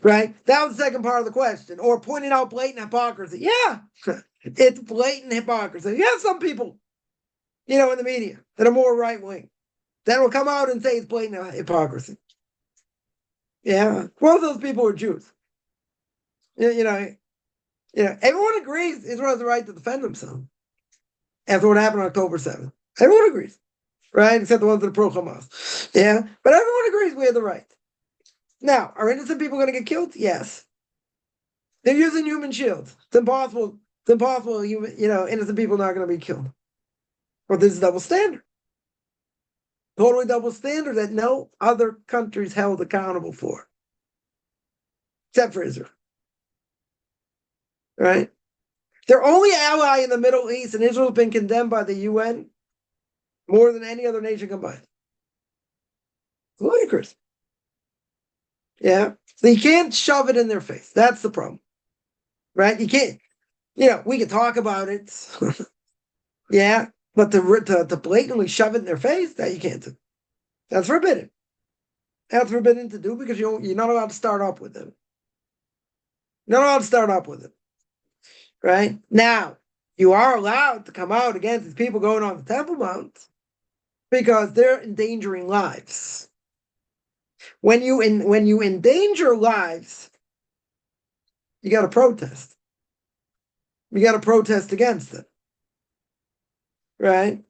right? That was the second part of the question. Or pointing out blatant hypocrisy. Yeah, it's blatant hypocrisy. You have some people, in the media that are more right-wing that will come out and say it's blatant hypocrisy. Yeah, most of those people are Jews. Everyone agrees Israel has the right to defend themselves after what happened on October 7th. Everyone agrees, right? Except the ones that are pro-Hamas. Yeah, but everyone agrees we have the right. Now, are innocent people going to get killed? Yes. They're using human shields. It's impossible. Innocent people are not going to be killed. But this is double standard. Totally double standard that no other countries held accountable for. Except for Israel. Right? Their only ally in the Middle East, and Israel's been condemned by the UN more than any other nation combined. It's ludicrous. Yeah. So you can't shove it in their face. That's the problem. Right? You can't, we can talk about it. Yeah. But to blatantly shove it in their face, that you can't do. That's forbidden. That's forbidden to do because you're not allowed to start up with them. You're not allowed to start up with it. Right? Now, you are allowed to come out against these people going on the Temple Mount because they're endangering lives. When you endanger lives, you got to protest. You got to protest against it. Right?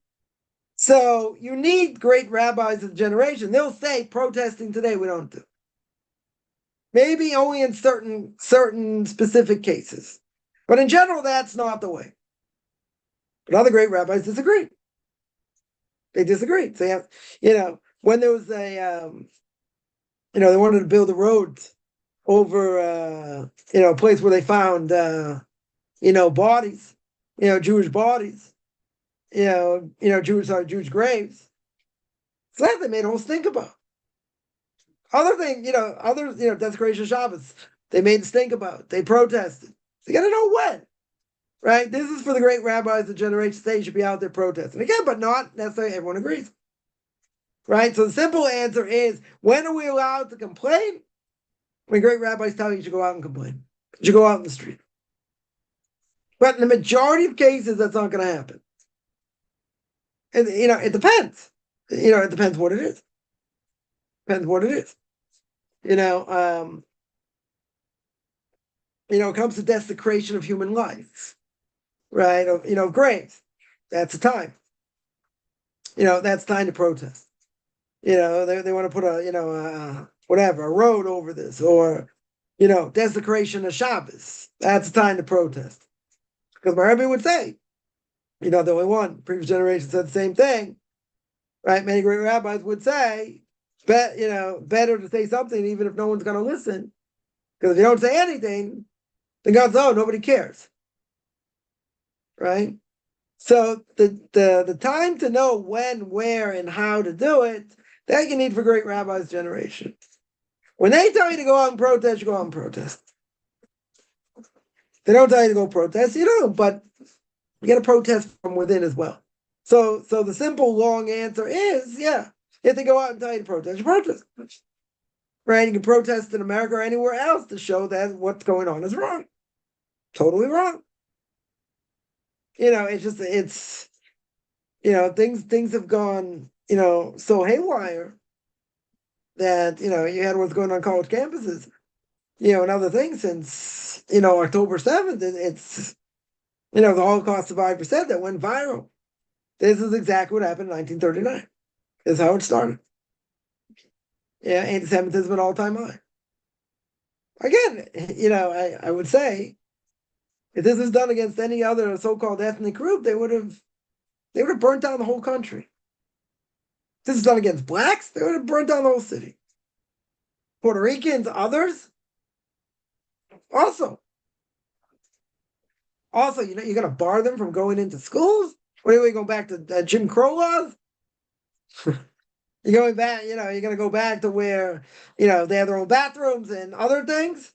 So you need great rabbis of the generation. They'll say protesting today we don't do. Maybe only in certain specific cases. But in general, that's not the way. But other great rabbis disagree. They disagree. They have, when there was they wanted to build a road over, a place where they found, bodies, Jewish bodies, Jewish graves. So that they made a whole stink about. Other thing, desecration of Shabbos, they made a stink about. They protested. So you got to know when, right? This is for the great rabbis of the generation. They should be out there protesting again, but not necessarily everyone agrees, right? So the simple answer is: when are we allowed to complain? When great rabbis tell you should go out and complain, you should go out in the street. But in the majority of cases, that's not going to happen. And it depends. It depends what it is. Depends what it is. It comes to desecration of human life, right? Of graves. That's the time. That's time to protest. They want to put a road over this, or desecration of Shabbos. That's the time to protest. Because my Rabbi would say, the only one, previous generation said the same thing, right? Many great rabbis would say, better to say something even if no one's going to listen. Because if you don't say anything, then God says, nobody cares. Right? So the time to know when, where, and how to do it, that you need for great rabbis' generation. When they tell you to go out and protest, you go out and protest. They don't tell you to go protest, but you got to protest from within as well. So the simple long answer is, yeah, if they go out and tell you to protest, you protest. Right? You can protest in America or anywhere else to show that what's going on is wrong. Totally wrong. It's things have gone, so haywire that, you had what's going on college campuses, and other things since, October 7th. It's, the Holocaust survivor said that went viral. This is exactly what happened in 1939. This is how it started. Yeah, anti-Semitism at all-time high. Again, I would say if this was done against any other so-called ethnic group, they would have burnt down the whole country. If this is done against blacks, they would have burnt down the whole city. Puerto Ricans, others, also. Also, you're going to bar them from going into schools? What are we going back to Jim Crow laws? You're going back, you're going to go back to where, they have their own bathrooms and other things?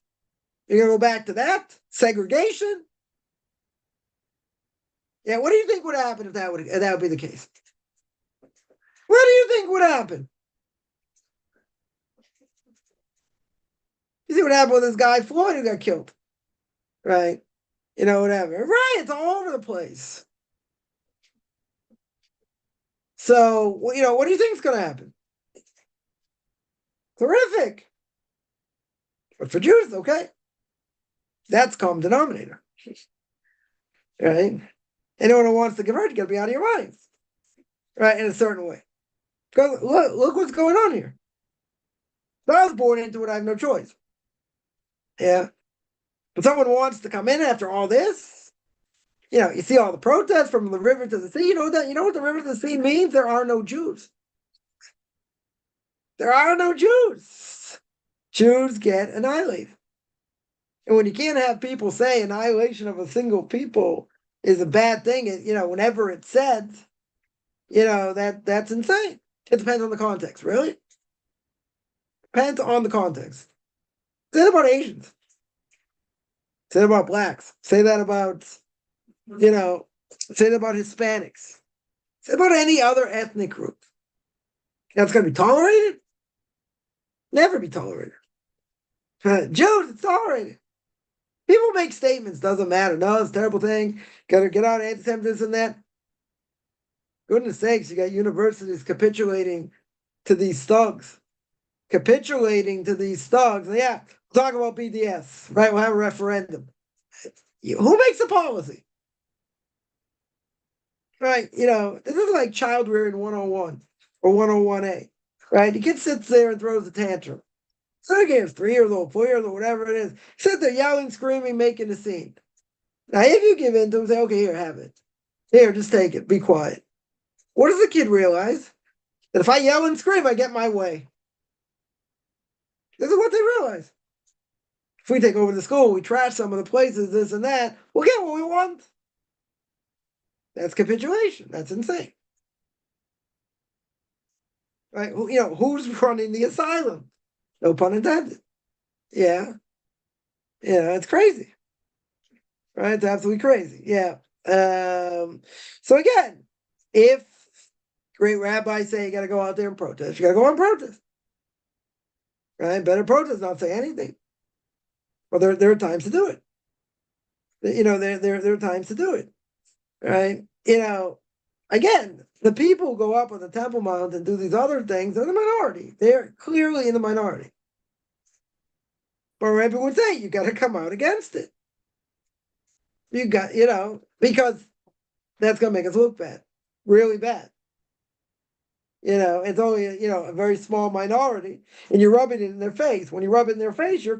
You're going to go back to that? Segregation? Yeah, what do you think would happen if that would be the case? What do you think would happen? You see what happened with this guy Floyd who got killed, right? Whatever. Right, it's all over the place. So, what do you think is going to happen? Terrific. But for Jews, okay. That's common denominator. Right? Anyone who wants to convert, you got to be out of your minds. Right? In a certain way. Because look what's going on here. So I was born into it, I have no choice. Yeah. But someone wants to come in after all this. You see all the protests from the river to the sea. You know what the river to the sea means? There are no Jews. There are no Jews. Jews get annihilated. And when you can't have people say annihilation of a single people is a bad thing, whenever it's said, that's insane. It depends on the context, really. Depends on the context. Say that about Asians. Say that about blacks. Say that about, say that about Hispanics. Say about any other ethnic group. That's going to be tolerated? Never be tolerated. Jews, it's tolerated. People make statements, doesn't matter. No, it's a terrible thing. Got to get out of anti-Semitism and that. Goodness sakes, you got universities capitulating to these thugs. Capitulating to these thugs. Yeah, we'll talk about BDS, right? We'll have a referendum. Who makes the policy? Right? This is like child rearing 101 or 101A, right? The kid sits there and throws a tantrum. So again, 3 years old, 4 years old, whatever it is, sit there yelling, screaming, making a scene. Now, if you give in to him, say, okay, here, have it. Here, just take it. Be quiet. What does the kid realize? That if I yell and scream, I get my way. This is what they realize. If we take over the school, we trash some of the places, this and that, we'll get what we want. That's capitulation. That's insane. Right? Who's running the asylum? No pun intended. Yeah. Yeah, it's crazy. Right? It's absolutely crazy. Yeah. So again, if great rabbis say you got to go out there and protest, you got to go out and protest. Right? Better protest, not say anything. Well, there are times to do it. There are times to do it. Right? Again, the people who go up on the Temple Mount and do these other things are the minority. They're clearly in the minority. But Rabbi would say you got to come out against it. You got, because that's going to make us look bad, really bad. It's only, a very small minority, and you're rubbing it in their face. When you rub it in their face, you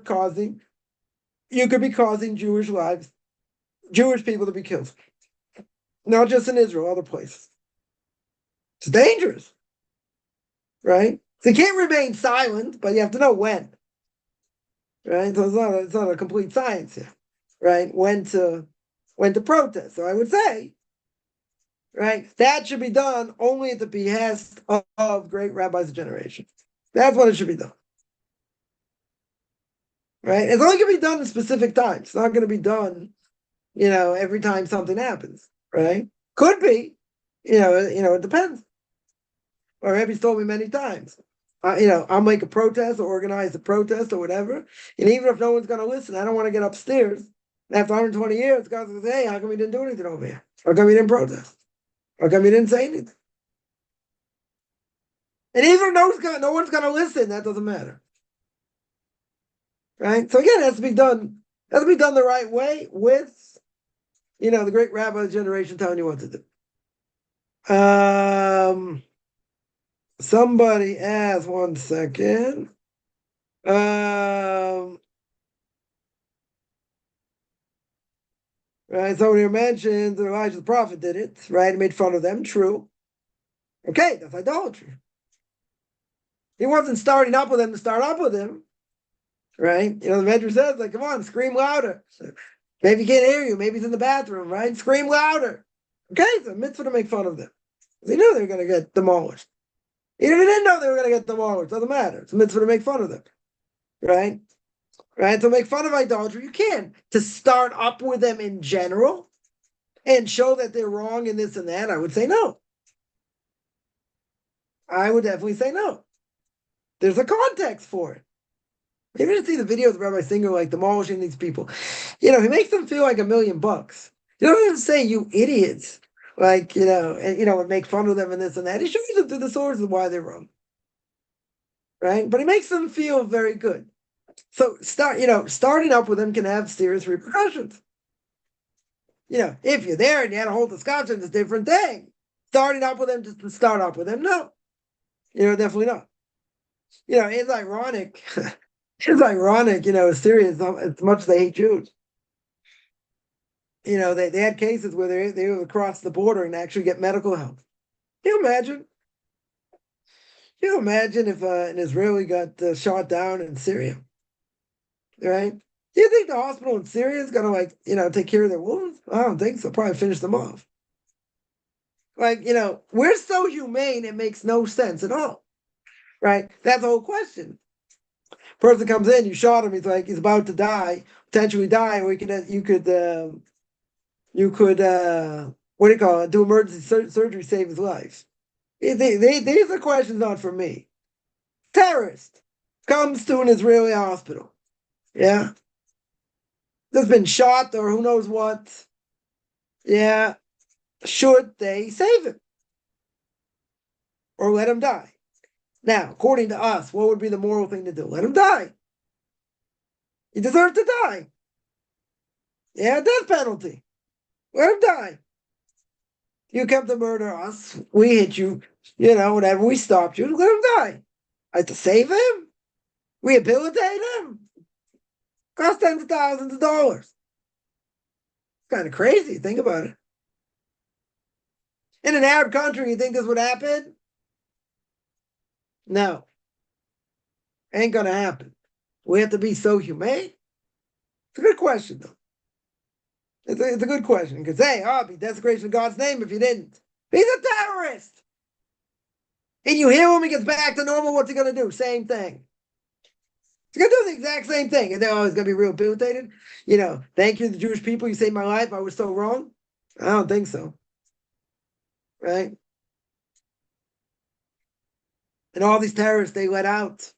could be causing Jewish people to be killed. Not just in Israel, other places. It's dangerous, right? So you can't remain silent, but you have to know when, right? So it's not a complete science here, right? When to protest. So I would say, right, that should be done only at the behest of great rabbis of generation. That's when it should be done. Right? It's only going to be done in specific times. It's not going to be done every time something happens, right? Could be, it depends. Or Rabbi's told me many times. I'll make a protest or organize a protest or whatever. And even if no one's going to listen, I don't want to get upstairs. After 120 years, God says, hey, how come we didn't do anything over here? How come we didn't protest? How come we didn't say anything? And even if no one's going to listen, that doesn't matter. Right? So again, it has to be done. It has to be done the right way with, the great rabbi of the generation telling you what to do. Somebody asked, one second. Right, somebody mentioned that Elijah the prophet did it, right? He made fun of them, true. Okay, that's idolatry. He wasn't starting up with them to start up with him, right? The Medrash says, like, come on, scream louder. Maybe he can't hear you. Maybe he's in the bathroom, right? Scream louder. Okay, it's a mitzvah to make fun of them. They knew they were going to get demolished. Even if he didn't know they were going to get demolished, doesn't matter. It's a mitzvah to make fun of them, right? Right? To make fun of idolatry, you can. To start up with them in general and show that they're wrong in this and that, I would say no. I would definitely say no. There's a context for it. Maybe you see the videos of Rabbi Singer like demolishing these people. He makes them feel like $1 million. He doesn't even say you idiots, like, and make fun of them and this and that. He shows them through the sources why they're wrong. Right? But he makes them feel very good. So starting up with them can have serious repercussions. If you're there and you had a whole discussion, it's a different thing. Starting up with them just to start up with them, no. Definitely not. It's ironic. It's ironic, Syria, as much as they hate Jews. They had cases where they would cross the border and actually get medical help. Can you imagine? Can you imagine if an Israeli got shot down in Syria? Right? Do you think the hospital in Syria is going to, take care of their wounds? I don't think so. Probably finish them off. We're so humane, it makes no sense at all. Right? That's the whole question. Person comes in, you shot him, he's about to die, potentially die, or you could what do you call it, do emergency surgery, save his life. These are questions not for me. Terrorist comes to an Israeli hospital. Yeah. That's been shot or who knows what. Yeah. Should they save him? Or let him die? Now, according to us, what would be the moral thing to do? Let him die. He deserves to die. Yeah, death penalty. Let him die. You come to murder us. We hit you. Whatever. We stopped you. Let him die. I have to save him? Rehabilitate him? Cost tens of thousands of dollars. It's kind of crazy. Think about it. In an Arab country, you think this would happen? No. Ain't going to happen. We have to be so humane? It's a good question, though. It's a good question. Because, hey, it'd be desecration of God's name if you didn't. He's a terrorist. And you hear him, he gets back to normal, what's he going to do? Same thing. He's going to do the exact same thing. And they're always going to be rehabilitated. Thank you to the Jewish people. You saved my life. I was so wrong. I don't think so. Right? And all these terrorists they let out.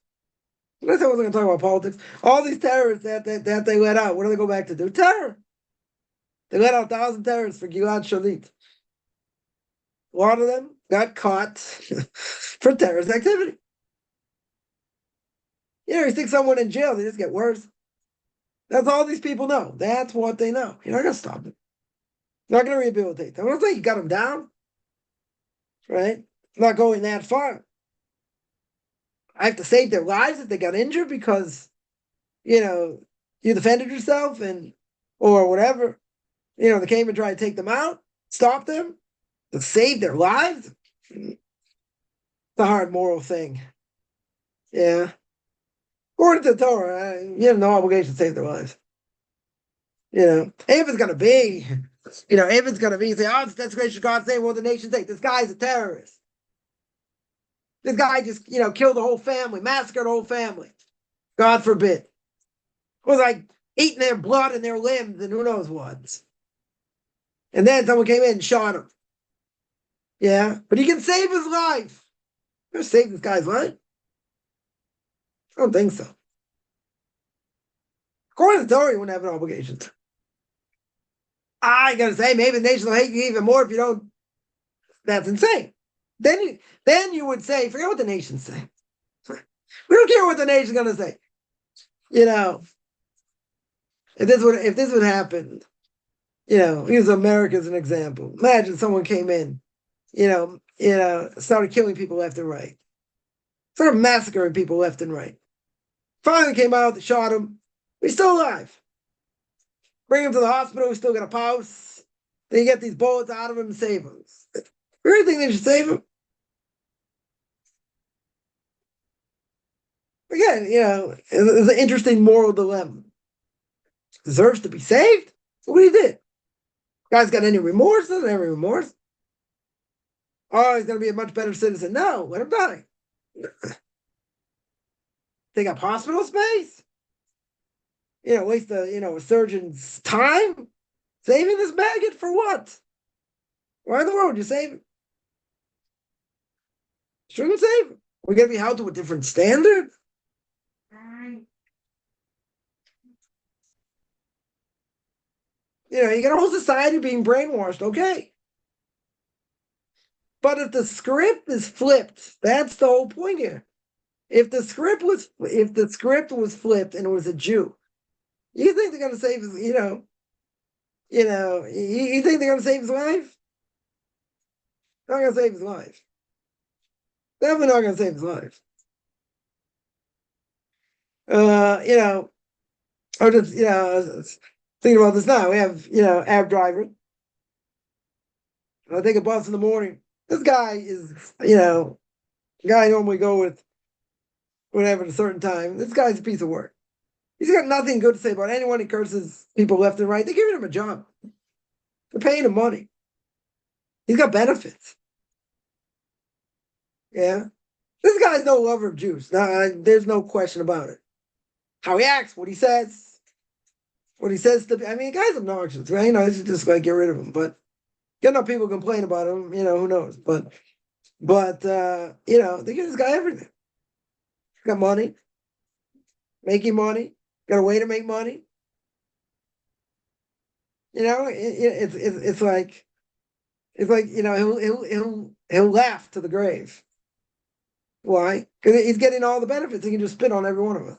I wasn't going to talk about politics. All these terrorists that they let out, what do they go back to do? Terror. They let out 1,000 terrorists for Gilad Shalit. A lot of them got caught for terrorist activity. You stick someone in jail, they just get worse. That's all these people know. That's what they know. You're not going to stop them. You're not going to rehabilitate them. I don't think you got them down. Right? Not going that far. I have to save their lives if they got injured because, you defended yourself or whatever. They came and tried to take them out, stop them, to save their lives. It's a hard moral thing. Yeah. According to the Torah, you have no obligation to save their lives. If it's going to be, if it's going to be, say, oh, it's desecration of God's name, what the nation think? This guy's a terrorist. This guy just, killed the whole family, massacred the whole family. God forbid. It was like eating their blood and their limbs and who knows what. And then someone came in and shot him. Yeah, but he can save his life. You're gonna save this guy's life? I don't think so. According to the Torah, you wouldn't have an obligation. I gotta say, maybe the nation will hate you even more if you don't. That's insane. Then you would say, forget what the nations say. We don't care what the nation's gonna say. You know, if this would happen, use America as an example. Imagine someone came in, started killing people left and right, started massacring people left and right. Finally came out, shot him. He's still alive. Bring him to the hospital. He's still got a pulse. Then you get these bullets out of him and save him. You really think they should save him? Again, it's an interesting moral dilemma. Deserves to be saved? What he did? Guy's got any remorse? Doesn't have any remorse. Oh, he's going to be a much better citizen. No, let him die. Take up hospital space? Waste a surgeon's time? Saving this maggot for what? Why in the world would you save him? Shouldn't save him. We're going to be held to a different standard? You got a whole society being brainwashed, okay. But if the script is flipped, that's the whole point here. If the script was flipped and it was a Jew, you think they're gonna save his, you think they're gonna save his life? Not gonna save his life. Definitely not gonna save his life. I was thinking about this now. We have, ab driver. I take a bus in the morning. This guy is, guy I normally go with whatever at a certain time. This guy's a piece of work. He's got nothing good to say about anyone. He curses people left and right. They're giving him a job. They're paying him money. He's got benefits. Yeah. This guy's no lover of Jews. There's no question about it. How he acts, what he says to, the guy's obnoxious, right? It's just like get rid of him. But get enough people complain about him, who knows? But they give this guy everything. He's got money, making money, got a way to make money. It's like he'll laugh to the grave. Why? Because he's getting all the benefits. He can just spit on every one of us.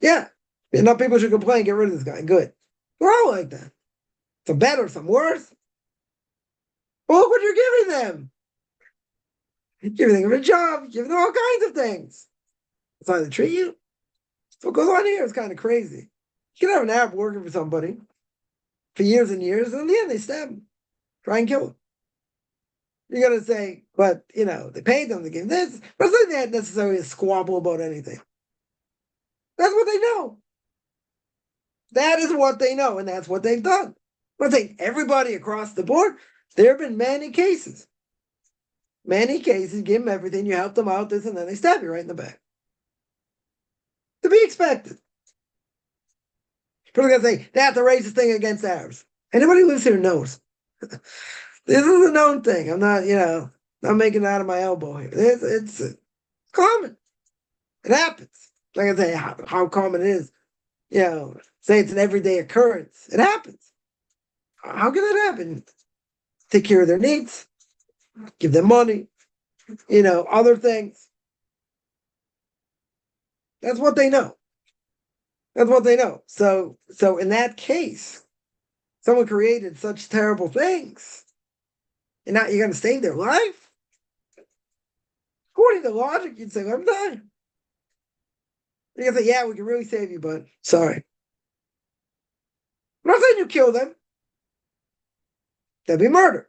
Yeah. Enough people should complain, get rid of this guy. Good. We're all like that. Some better, some worse. Well, look what you're giving them. You're giving them a job, you're giving them all kinds of things. That's how they treat you. So what goes on here is kind of crazy. You can have an Arab working for somebody for years and years, and in the end they stab him, try and kill him. You're gonna say, but they paid them, they gave this, but it's not necessarily a squabble about anything. That's what they know. That is what they know, and that's what they've done. I'm not saying everybody across the board. There have been many cases. Many cases, give them everything, you help them out, this, and then they stab you right in the back. To be expected. People are going to say, that's a racist thing against Arabs. Anybody who lives here knows. This is a known thing. I'm not, not making it out of my elbow here. It's common. It happens. Like I say, how common it is. Say it's an everyday occurrence. It happens. How can that happen? Take care of their needs, give them money, other things. That's what they know. That's what they know. So in that case, someone created such terrible things, and now you're going to save their life? According to logic, you'd say, let them die. You're going to say, yeah, we can really save you, but sorry. I'm not saying you kill them. That'd be murder.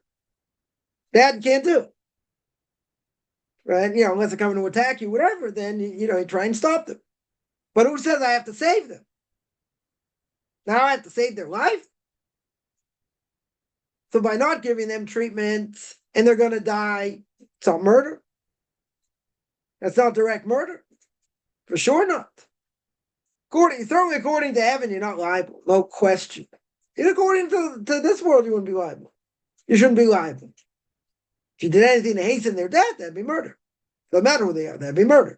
That you can't do. Right? Unless they're coming to attack you, whatever, then, you try and stop them. But who says I have to save them? Now I have to save their life? So by not giving them treatment and they're going to die, it's not murder? That's not direct murder? For sure not. According to heaven, you're not liable. No question. And according to this world, you wouldn't be liable. You shouldn't be liable. If you did anything to hasten their death, that'd be murder. Doesn't matter who they are, that'd be murder.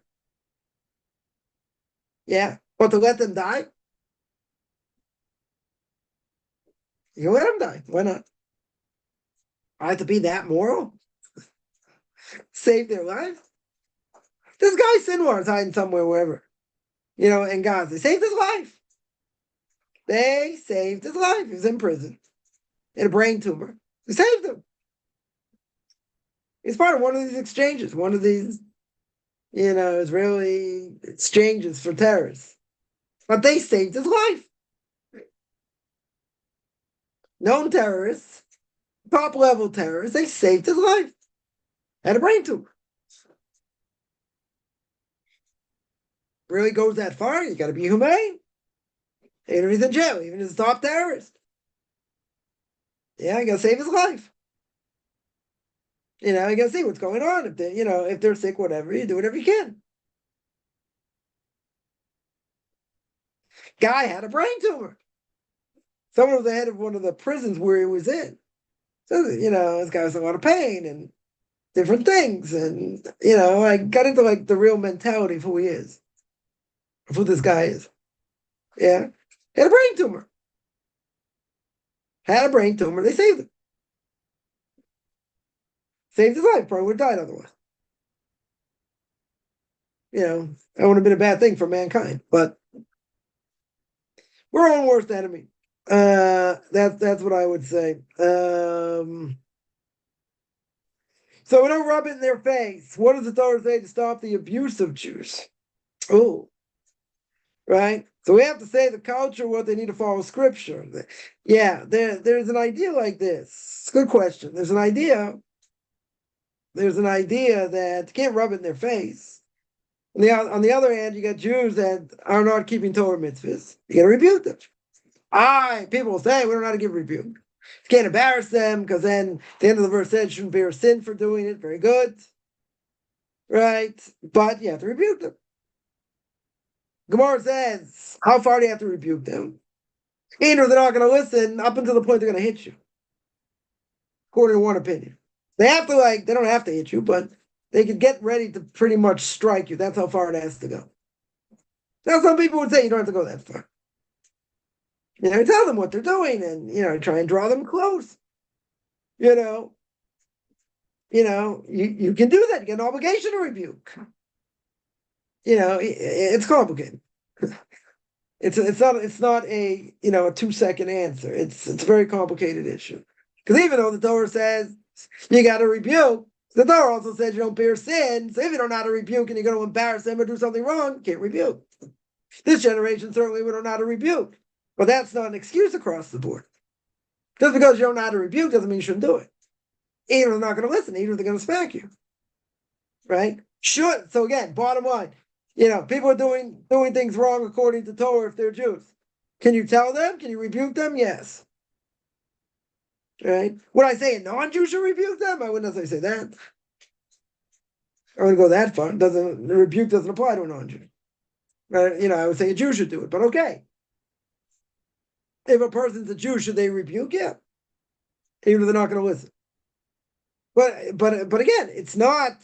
Yeah. But to let them die, you can let them die. Why not? I have to be that moral? Save their life? This guy Sinwar is hiding somewhere, wherever. In Gaza. They saved his life. They saved his life. He was in prison. He had a brain tumor. They saved him. He's part of one of these exchanges, one of these, Israeli exchanges for terrorists. But they saved his life. Known terrorists, top level terrorists, they saved his life. Had a brain tumor. Really goes that far, you got to be humane. Even if he's in jail, even if he's a top terrorist. Yeah, you got to save his life. You got to see what's going on. If they, if they're sick, whatever, you do whatever you can. Guy had a brain tumor. Someone was the head of one of the prisons where he was in. So, this guy was in a lot of pain and different things. And, I got into like the real mentality of who he is, of who this guy is. Yeah. Had a brain tumor. Had a brain tumor. They saved him. Saved his life. Probably would have died otherwise. That would have been a bad thing for mankind. But we're our own worst enemy. That's what I would say. So we don't rub it in their face. What does the Torah say to stop the abuse of Jews? Oh, right. So we have to say the culture, what they need to follow Scripture. Yeah, there's an idea like this. It's a good question. There's an idea that you can't rub it in their face. On the other hand, you got Jews that are not keeping Torah mitzvahs. You got to rebuke them. People will say we don't know how to give rebuke. You can't embarrass them because then the end of the verse says you shouldn't bear sin for doing it. Very good. Right? But you have to rebuke them. Gemara says, how far do you have to rebuke them? Either they're not going to listen up until the point they're going to hit you. According to one opinion. They don't have to hit you, but they could get ready to pretty much strike you. That's how far it has to go. Now, some people would say you don't have to go that far. Tell them what they're doing and, try and draw them close. You can do that. You get an obligation to rebuke. It's complicated. It's not a 2-second answer. It's a very complicated issue. Because even though the Torah says you got to rebuke, the Torah also says you don't bear sin. So if you don't know how to rebuke and you're going to embarrass them or do something wrong, you can't rebuke. This generation certainly we don't know how to rebuke. But that's not an excuse across the board. Just because you don't know how to rebuke doesn't mean you shouldn't do it. Either they're not going to listen, either they're going to smack you. Right? Should. So again, bottom line, people are doing things wrong according to Torah if they're Jews. Can you tell them? Can you rebuke them? Yes. Right? Would I say a non-Jew should rebuke them? I wouldn't necessarily say that. I wouldn't go that far. The rebuke doesn't apply to a non-Jew. Right? I would say a Jew should do it, but okay. If a person's a Jew, should they rebuke? Yeah. Even if they're not going to listen. But again, it's not,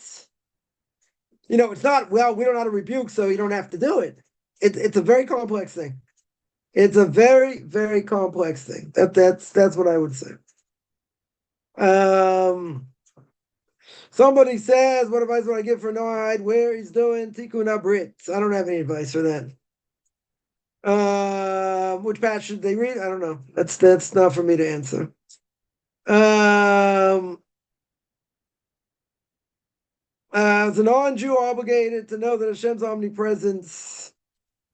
it's not, well, we don't know how to rebuke, so you don't have to do it. It's a very complex thing. It's a very, very complex thing. That's what I would say. Somebody says, what advice would I give for Noahide where he's doing Tikkun Abrit? I don't have any advice for that. Which patch should they read? I don't know. That's not for me to answer. Is a non-Jew obligated to know that Hashem's omnipresence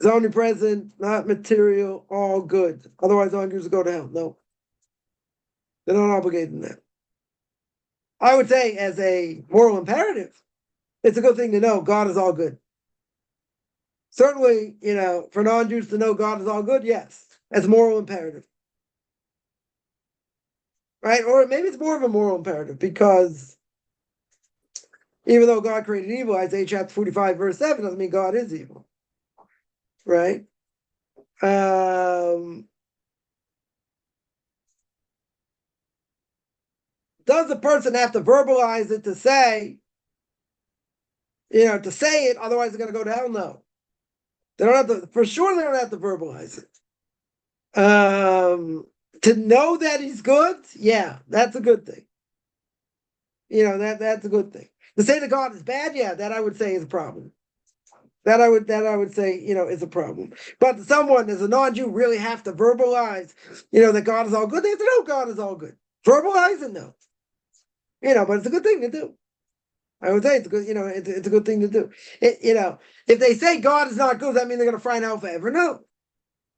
is omnipresent, not material, all good? Otherwise, non-Jews will go to hell. No. They're not obligated in that. I would say, as a moral imperative, it's a good thing to know God is all good. Certainly, for non-Jews to know God is all good, yes, as a moral imperative. Right? Or maybe it's more of a moral imperative because even though God created evil, Isaiah chapter 45, verse 7 doesn't mean God is evil. Right? does the person have to verbalize it to say, to say it, otherwise they're going to go to hell? No. They don't have to, for sure they don't have to verbalize it. To know that he's good, yeah, that's a good thing. That's a good thing. To say that God is bad, yeah, that I would say is a problem. That I would say, is a problem. But someone as a non-Jew really have to verbalize, that God is all good. They have to know God is all good. Verbalize it, no. But it's a good thing to do. I would say it's a good, it's a good thing to do. If they say God is not good, does that mean they're going to fry in hell forever? No.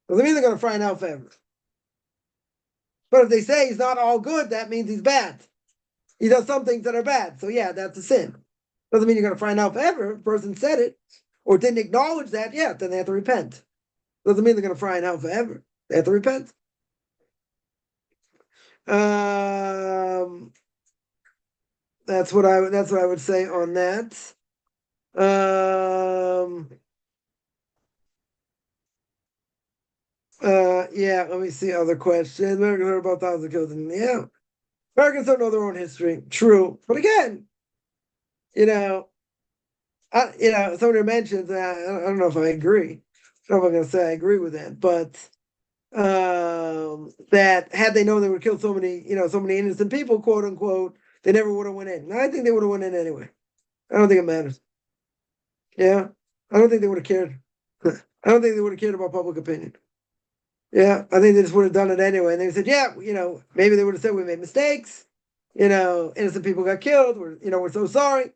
Doesn't mean they're going to fry in hell forever. But if they say he's not all good, that means he's bad. He does some things that are bad. So yeah, that's a sin. Doesn't mean you're going to fry in hell forever. If a person said it or didn't acknowledge that, yeah, then they have to repent. Doesn't mean they're going to fry in hell forever. They have to repent. That's what I would say on that. Yeah, let me see other questions. Americans heard about thousands of killed in, yeah. Americans don't know their own history. True. But again, somebody mentions, I don't know if I agree. I don't know if I'm going to say I agree with that, but that had they known they would kill so many innocent people, quote unquote, they never would have went in. I think they would have went in anyway. I don't think it matters. Yeah, I don't think they would have cared. I don't think they would have cared about public opinion. Yeah, I think they just would have done it anyway. And they said, yeah, maybe they would have said we made mistakes. Innocent people got killed. We're so sorry.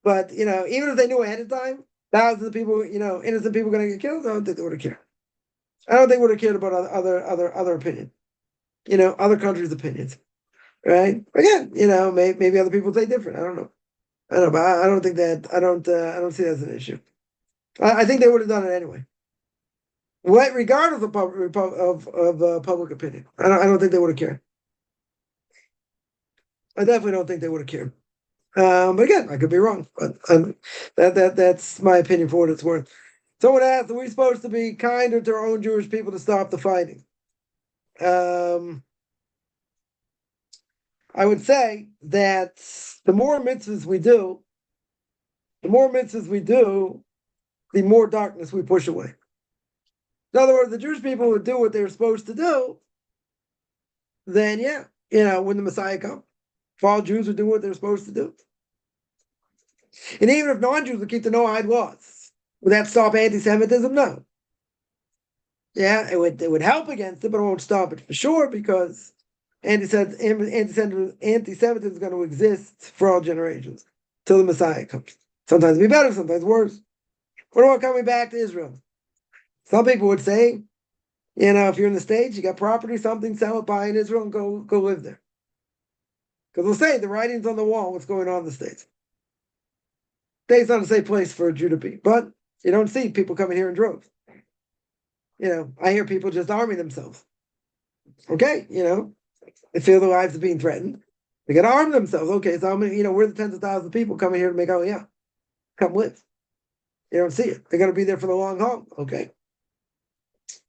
But even if they knew ahead of time, thousands of people, innocent people going to get killed, I don't think they would have cared. I don't think they would have cared about other opinion. Other countries' opinions, right? Again, maybe other people say different. I don't know. But I don't think that. I don't see that as an issue. I think they would have done it anyway. Regardless of public opinion, I don't think they would have cared. I definitely don't think they would have cared. But again, I could be wrong. But that's my opinion for what it's worth. Someone asked, are we supposed to be kinder to our own Jewish people to stop the fighting? I would say that the more mitzvahs we do, the more darkness we push away. In other words, the Jewish people would do what they were supposed to do, then yeah, when the Messiah comes, if all Jews would do what they're supposed to do. And even if non-Jews would keep the Noahide laws, would that stop anti-Semitism? No. Yeah, it would help against it, but it won't stop it for sure, because anti-Semitism is going to exist for all generations till the Messiah comes. Sometimes it'll be better, sometimes worse. What about coming back to Israel? Some people would say, if you're in the States, you got property, something, sell it, buy in Israel, and go live there. Because they'll say the writing's on the wall, what's going on in the States. States not a safe place for a Jew to be, but you don't see people coming here in droves. I hear people just arming themselves. Okay, they feel their lives are being threatened. They got to arm themselves. Okay, so we're the tens of thousands of people coming here to make Aliyah. Come live. You don't see it. They're going to be there for the long haul. Okay.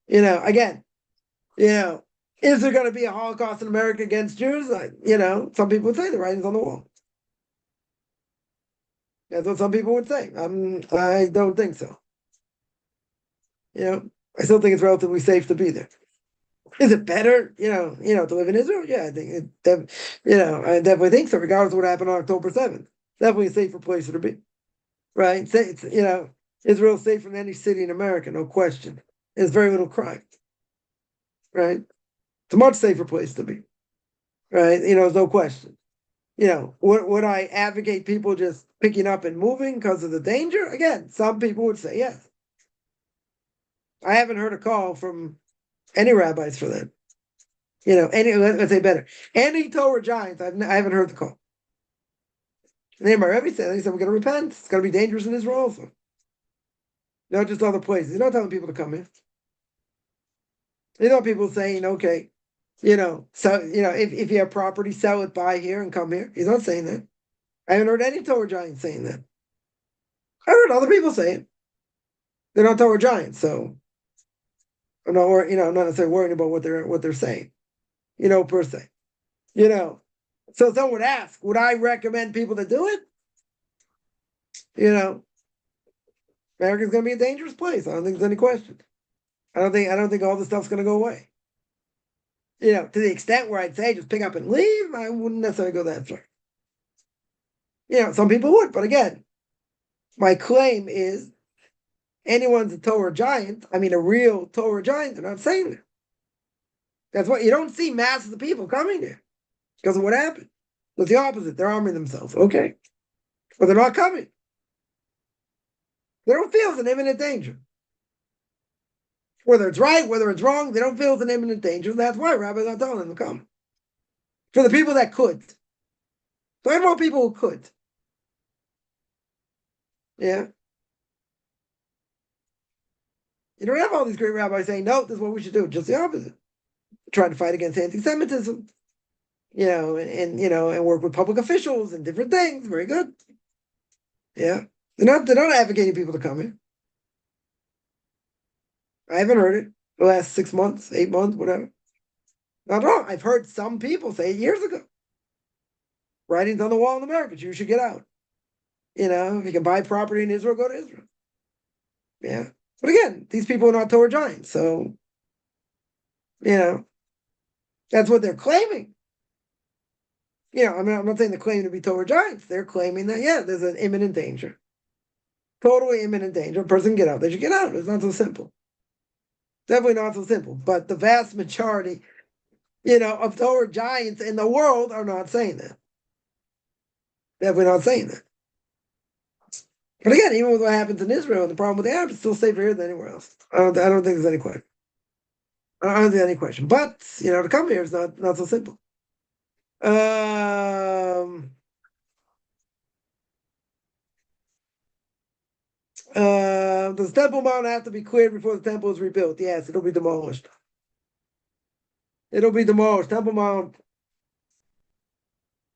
Again, is there going to be a Holocaust in America against Jews? Some people would say the writing's on the wall. That's what some people would say. I don't think so. I still think it's relatively safe to be there. Is it better, to live in Israel? Yeah, I think I definitely think so, regardless of what happened on October 7th. Definitely a safer place to be. Right? Israel's safer than any city in America, no question. There's very little crime. Right? It's a much safer place to be. Right? There's no question. Would I advocate people just picking up and moving because of the danger? Again, some people would say yes. I haven't heard a call from any rabbis for that. Let's say better. Any Torah giants, I haven't heard the call. And my Rabbi said, we're going to repent. It's going to be dangerous in Israel also. Not just other places. You're not telling people to come here. People saying, okay, so, if you have property, sell it, buy here, and come here. He's not saying that. I haven't heard any Torah giants saying that. I heard other people say it. They're not Torah giants, so I'm not necessarily worrying about what they're saying, per se. So someone would ask, would I recommend people to do it? You know, America's going to be a dangerous place. I don't think there's any question. I don't think all this stuff's going to go away. To the extent where I'd say just pick up and leave, I wouldn't necessarily go that far. Some people would, but again, my claim is anyone's a Torah giant. I mean, a real Torah giant. They're not saying that. That's what you don't see masses of people coming there because of what happened. It's the opposite. They're arming themselves. Okay, but they're not coming. They don't feel it's an imminent danger. Whether it's right, whether it's wrong, they don't feel it's an imminent danger. That's why Rabbi's not telling them to come. For the people that could. So I more people who could. Yeah. You don't have all these great rabbis saying, no, this is what we should do. Just the opposite. Trying to fight against anti-Semitism, and work with public officials and different things. Very good. Yeah. They're not advocating people to come here. I haven't heard it the last 6 months, 8 months, whatever. Not wrong. I've heard some people say it years ago. Writings on the wall in America, you should get out. If you can buy property in Israel, go to Israel. Yeah. But again, these people are not Torah giants. So, that's what they're claiming. I'm not saying they're claiming to be Torah giants. They're claiming that, yeah, there's an imminent danger. Totally imminent danger. A person can get out. They should get out. It's not so simple. Definitely not so simple. But the vast majority, of Torah giants in the world are not saying that. Definitely not saying that. But again, even with what happens in Israel and the problem with the Arabs, it's still safer here than anywhere else. I don't think there's any question. I don't think there's any question. But, to come here is not so simple. Does Temple Mount have to be cleared before the temple is rebuilt? Yes, it'll be demolished. It'll be demolished. Temple Mount.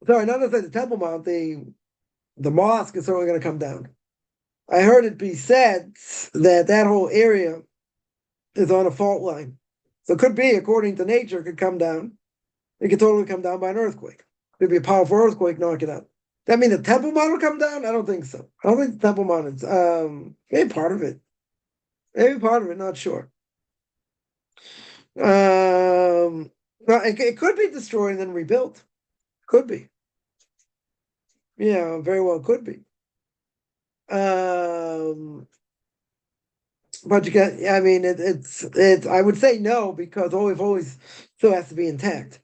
Sorry, not necessarily the Temple Mount. The mosque is certainly going to come down. I heard it be said that whole area is on a fault line. So it could be, according to nature, it could come down. It could totally come down by an earthquake. It'd be a powerful earthquake, knock it out. That mean the Temple Mount will come down? I don't think so. I don't think the Temple Mount is maybe part of it. Maybe part of it, not sure. It could be destroyed and then rebuilt. Could be. Yeah, very well could be. But you get, I mean, it's. I would say no because Holy of Holies still has to be intact,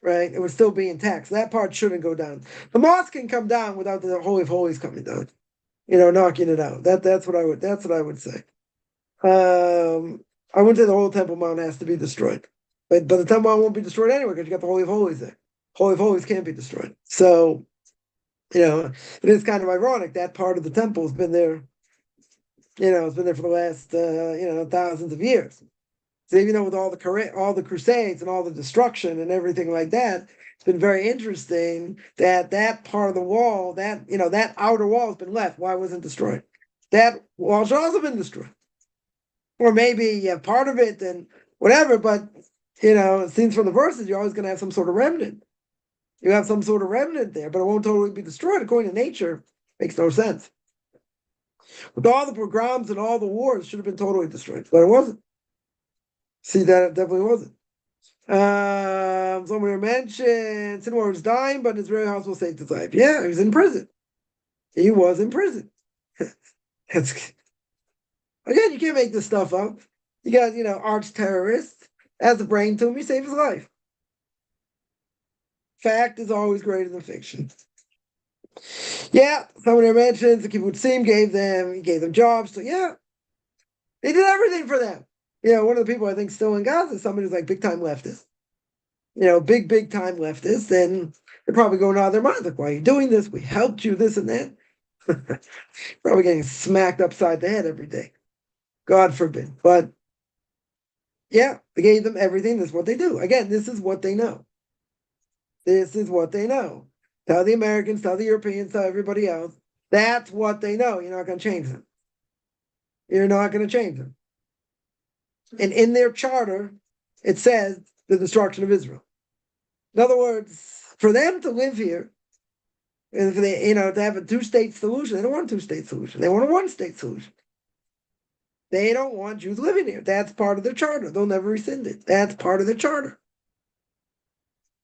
right? It would still be intact. So that part shouldn't go down. The mosque can come down without the Holy of Holies coming down. Knocking it out. That's what I would say. I wouldn't say the whole Temple Mount has to be destroyed, but the Temple Mount won't be destroyed anyway because you got the Holy of Holies there. Holy of Holies can't be destroyed. So, it is kind of ironic that part of the temple has been there. It's been there for the last thousands of years. So even though with all the crusades and all the destruction and everything like that, it's been very interesting that part of the wall, that outer wall has been left. Why wasn't destroyed? That wall should also been destroyed. Or maybe you have part of it and whatever, but it seems from the verses you're always going to have some sort of remnant. You have some sort of remnant there, but it won't totally be destroyed according to nature. Makes no sense. With all the pogroms and all the wars, it should have been totally destroyed, but it wasn't. See, that it definitely wasn't. Somebody mentioned Sinwar was dying, but his Israeli hospital saved his life. Yeah, he was in prison. He was in prison. Again, you can't make this stuff up. You got, arch terrorist has a brain tumor, he saved his life. Fact is always greater than fiction. Yeah, somebody mentions the kibbutz gave them jobs. So yeah, they did everything for them. One of the people I think still in Gaza is somebody who's like big time leftist. Big time leftist, and they're probably going out of their minds like, why are you doing this? We helped you, this and that. Probably getting smacked upside the head every day. God forbid. But yeah, they gave them everything. This is what they do. Again, this is what they know. This is what they know. Tell the Americans, tell the Europeans, tell everybody else. That's what they know. You're not going to change them. You're not going to change them. And in their charter, it says the destruction of Israel. In other words, for them to live here, if they, to have a two-state solution, they don't want a two-state solution. They want a one-state solution. They don't want Jews living here. That's part of their charter. They'll never rescind it. That's part of their charter.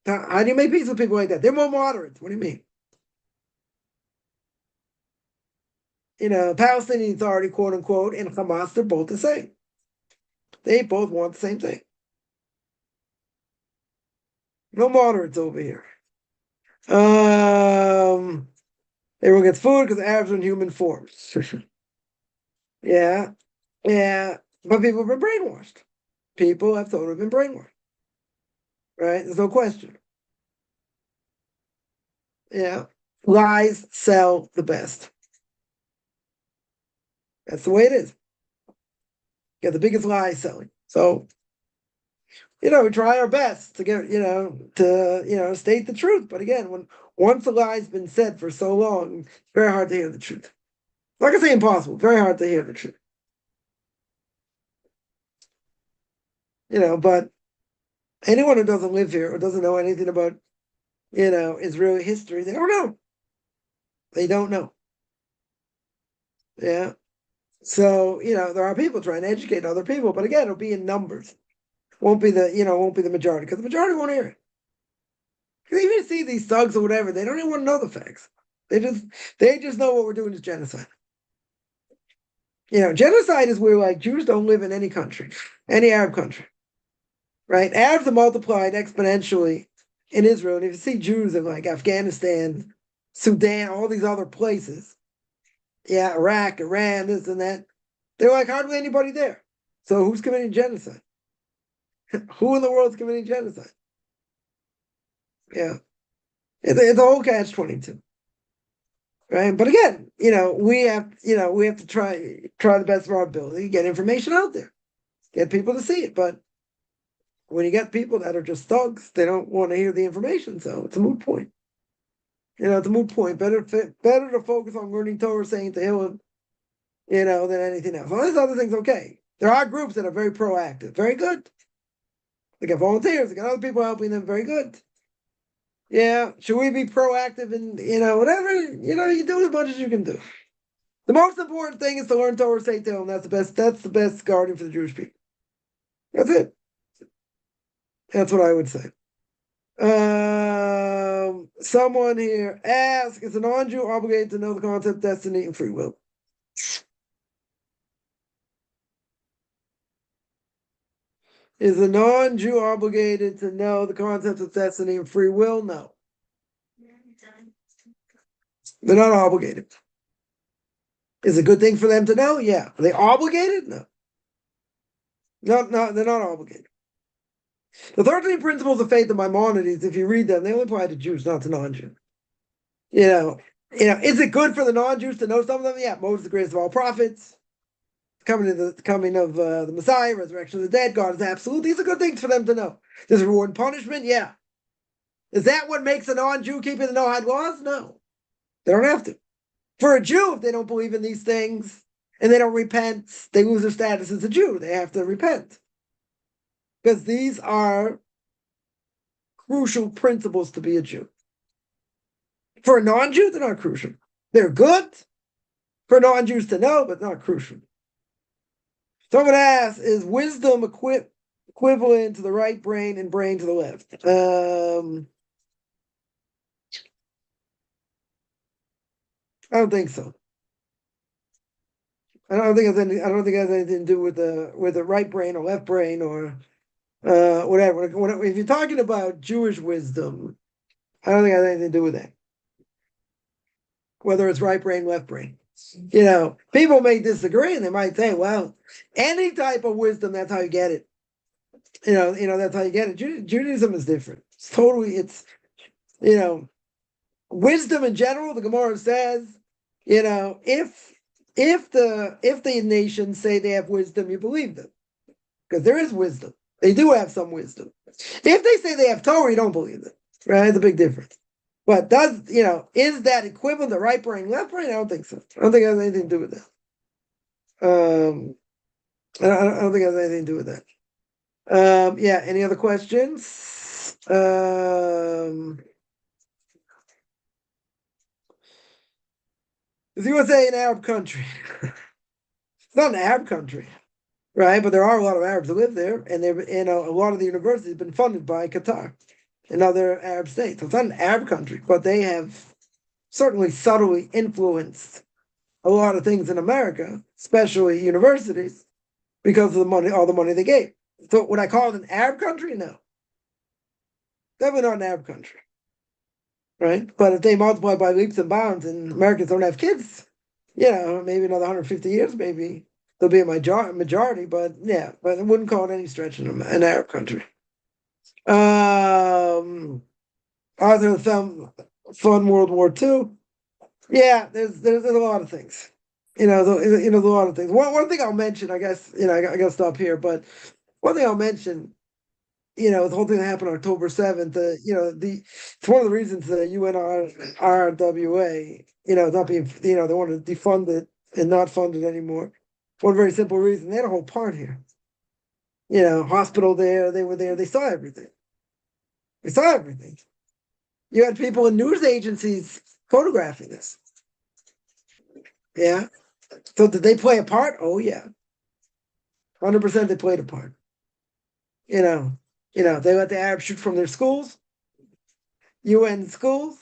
How do you make peace with people like that? They're more moderates. What do you mean? Palestinian Authority, quote unquote, and Hamas, they're both the same. They both want the same thing. No moderates over here. Everyone gets food because Arabs are in human forms. Yeah, yeah. But people have been brainwashed. People have totally been brainwashed. Right? There's no question. Yeah. Lies sell the best. That's the way it is. You got the biggest lies selling. So, we try our best to get, state the truth. But again, once a lie's been said for so long, it's very hard to hear the truth. Like I say, impossible. Very hard to hear the truth. But anyone who doesn't live here or doesn't know anything about, Israeli history, they don't know. They don't know. Yeah. So, there are people trying to educate other people, but again, it'll be in numbers. Won't be the majority, because the majority won't hear it. Because even if you see these thugs or whatever, they don't even want to know the facts. They just know what we're doing is genocide. Genocide is where Jews don't live in any country, any Arab country. Right? Arabs are multiplied exponentially in Israel. And if you see Jews in Afghanistan, Sudan, all these other places, Iraq, Iran, this and that, they're hardly anybody there. So who's committing genocide? Who in the world is committing genocide? Yeah. It's a whole catch-22. Right? But again, we have to try the best of our ability, get information out there, get people to see it. But when you get people that are just thugs, they don't want to hear the information, so it's a moot point. It's a moot point. Better to focus on learning Torah, saying Tehillim, than anything else. All these other things, okay. There are groups that are very proactive, very good. They got volunteers, they got other people helping them, very good. Yeah, should we be proactive in, whatever, you do as much as you can do. The most important thing is to learn Torah, say Tehillim. That's the best guardian for the Jewish people. That's it. That's what I would say. Someone here asks, is a non-Jew obligated to know the concept of destiny and free will? Is a non-Jew obligated to know the concept of destiny and free will? No. They're not obligated. Is it a good thing for them to know? Yeah. Are they obligated? No. No, they're not obligated. The 13 principles of faith of Maimonides, if you read them, they only apply to Jews, not to non-Jews. Is it good for the non-Jews to know some of them? Yeah, Moses, the greatest of all prophets, coming of the Messiah, resurrection of the dead, God is absolute. These are good things for them to know. There's reward and punishment, yeah. Is that what makes a non-Jew keeping the Noahide laws? No. They don't have to. For a Jew, if they don't believe in these things and they don't repent, they lose their status as a Jew. They have to repent. Because these are crucial principles to be a Jew. For a non-Jew, they're not crucial. They're good for non-Jews to know, but not crucial. Someone asks, is wisdom equivalent to the right brain and brain to the left? I don't think so. I don't think it has anything to do with the right brain or left brain or whatever. If you're talking about Jewish wisdom, I don't think it has anything to do with that. Whether it's right brain, left brain. People may disagree and they might say, well, any type of wisdom, that's how you get it. That's how you get it. Judaism is different. It's wisdom in general, the Gemara says, if the nations say they have wisdom, you believe them. Because there is wisdom. They do have some wisdom. If they say they have Torah, you don't believe them. Right? It's a big difference. But is that equivalent to right brain, left brain? I don't think so. I don't think it has anything to do with that. I don't think it has anything to do with that. Any other questions? Is the USA an Arab country? It's not an Arab country, right? But there are a lot of Arabs who live there, and a lot of the universities have been funded by Qatar and other Arab states. So it's not an Arab country, but they have certainly subtly influenced a lot of things in America, especially universities, because of the money, all the money they gave. So would I call it an Arab country? No, definitely not an Arab country, right? But if they multiply by leaps and bounds, and Americans don't have kids, maybe another 150 years, maybe there'll be a majority. But yeah, but I wouldn't call it any stretch an Arab country. Arthur fund World War II. Yeah, there's a lot of things. There's a lot of things. One thing I'll mention, I guess, I got to stop here, but one thing I'll mention, the whole thing that happened on October 7th, it's one of the reasons the UNRWA, not being, they want to defund it and not fund it anymore. One very simple reason, they had a whole part here. Hospital there, they were there, they saw everything. They saw everything. You had people in news agencies photographing this. Yeah. So did they play a part? Oh yeah. 100% they played a part. They let the Arabs shoot from their schools, UN schools.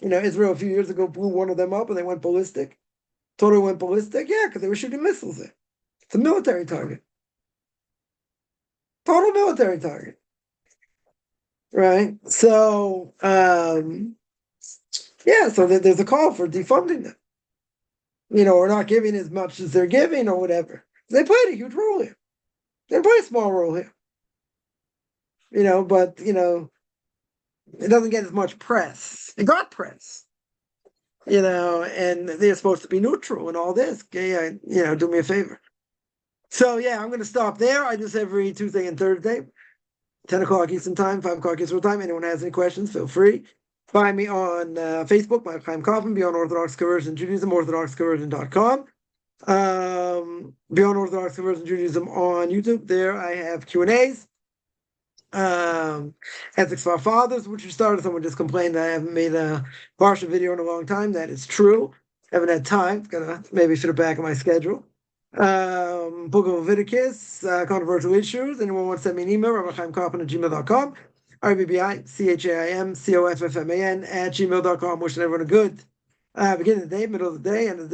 Israel a few years ago blew one of them up and they went ballistic. Totally went ballistic. Yeah, because they were shooting missiles there. It's a military target. Total military target. Right? So, yeah, so there's a call for defunding them. Or not giving as much as they're giving or whatever. They played a huge role here. They played a small role here. But it doesn't get as much press. It got press. And they're supposed to be neutral and all this. Okay, do me a favor. So yeah, I'm gonna stop there. I do this every Tuesday and Thursday, 10 o'clock Eastern time, 5 o'clock Eastern time. Anyone has any questions, feel free. Find me on Facebook, my Chaim Kaufman, Beyond Orthodox Conversion Judaism, orthodoxconversion.com. Beyond Orthodox Conversion Judaism on YouTube. There I have Q&As. Ethics for Our Fathers, which we started. Someone just complained that I haven't made a Parsha video in a long time. That is true. Haven't had time. Gonna maybe fit it back in my schedule. Book of Leviticus, controversial issues. Anyone want to send me an email? RabbiChaimKaufman@gmail.com. RabbiChaimKaufman @gmail.com. Wishing everyone a good beginning of the day, middle of the day, end of the day.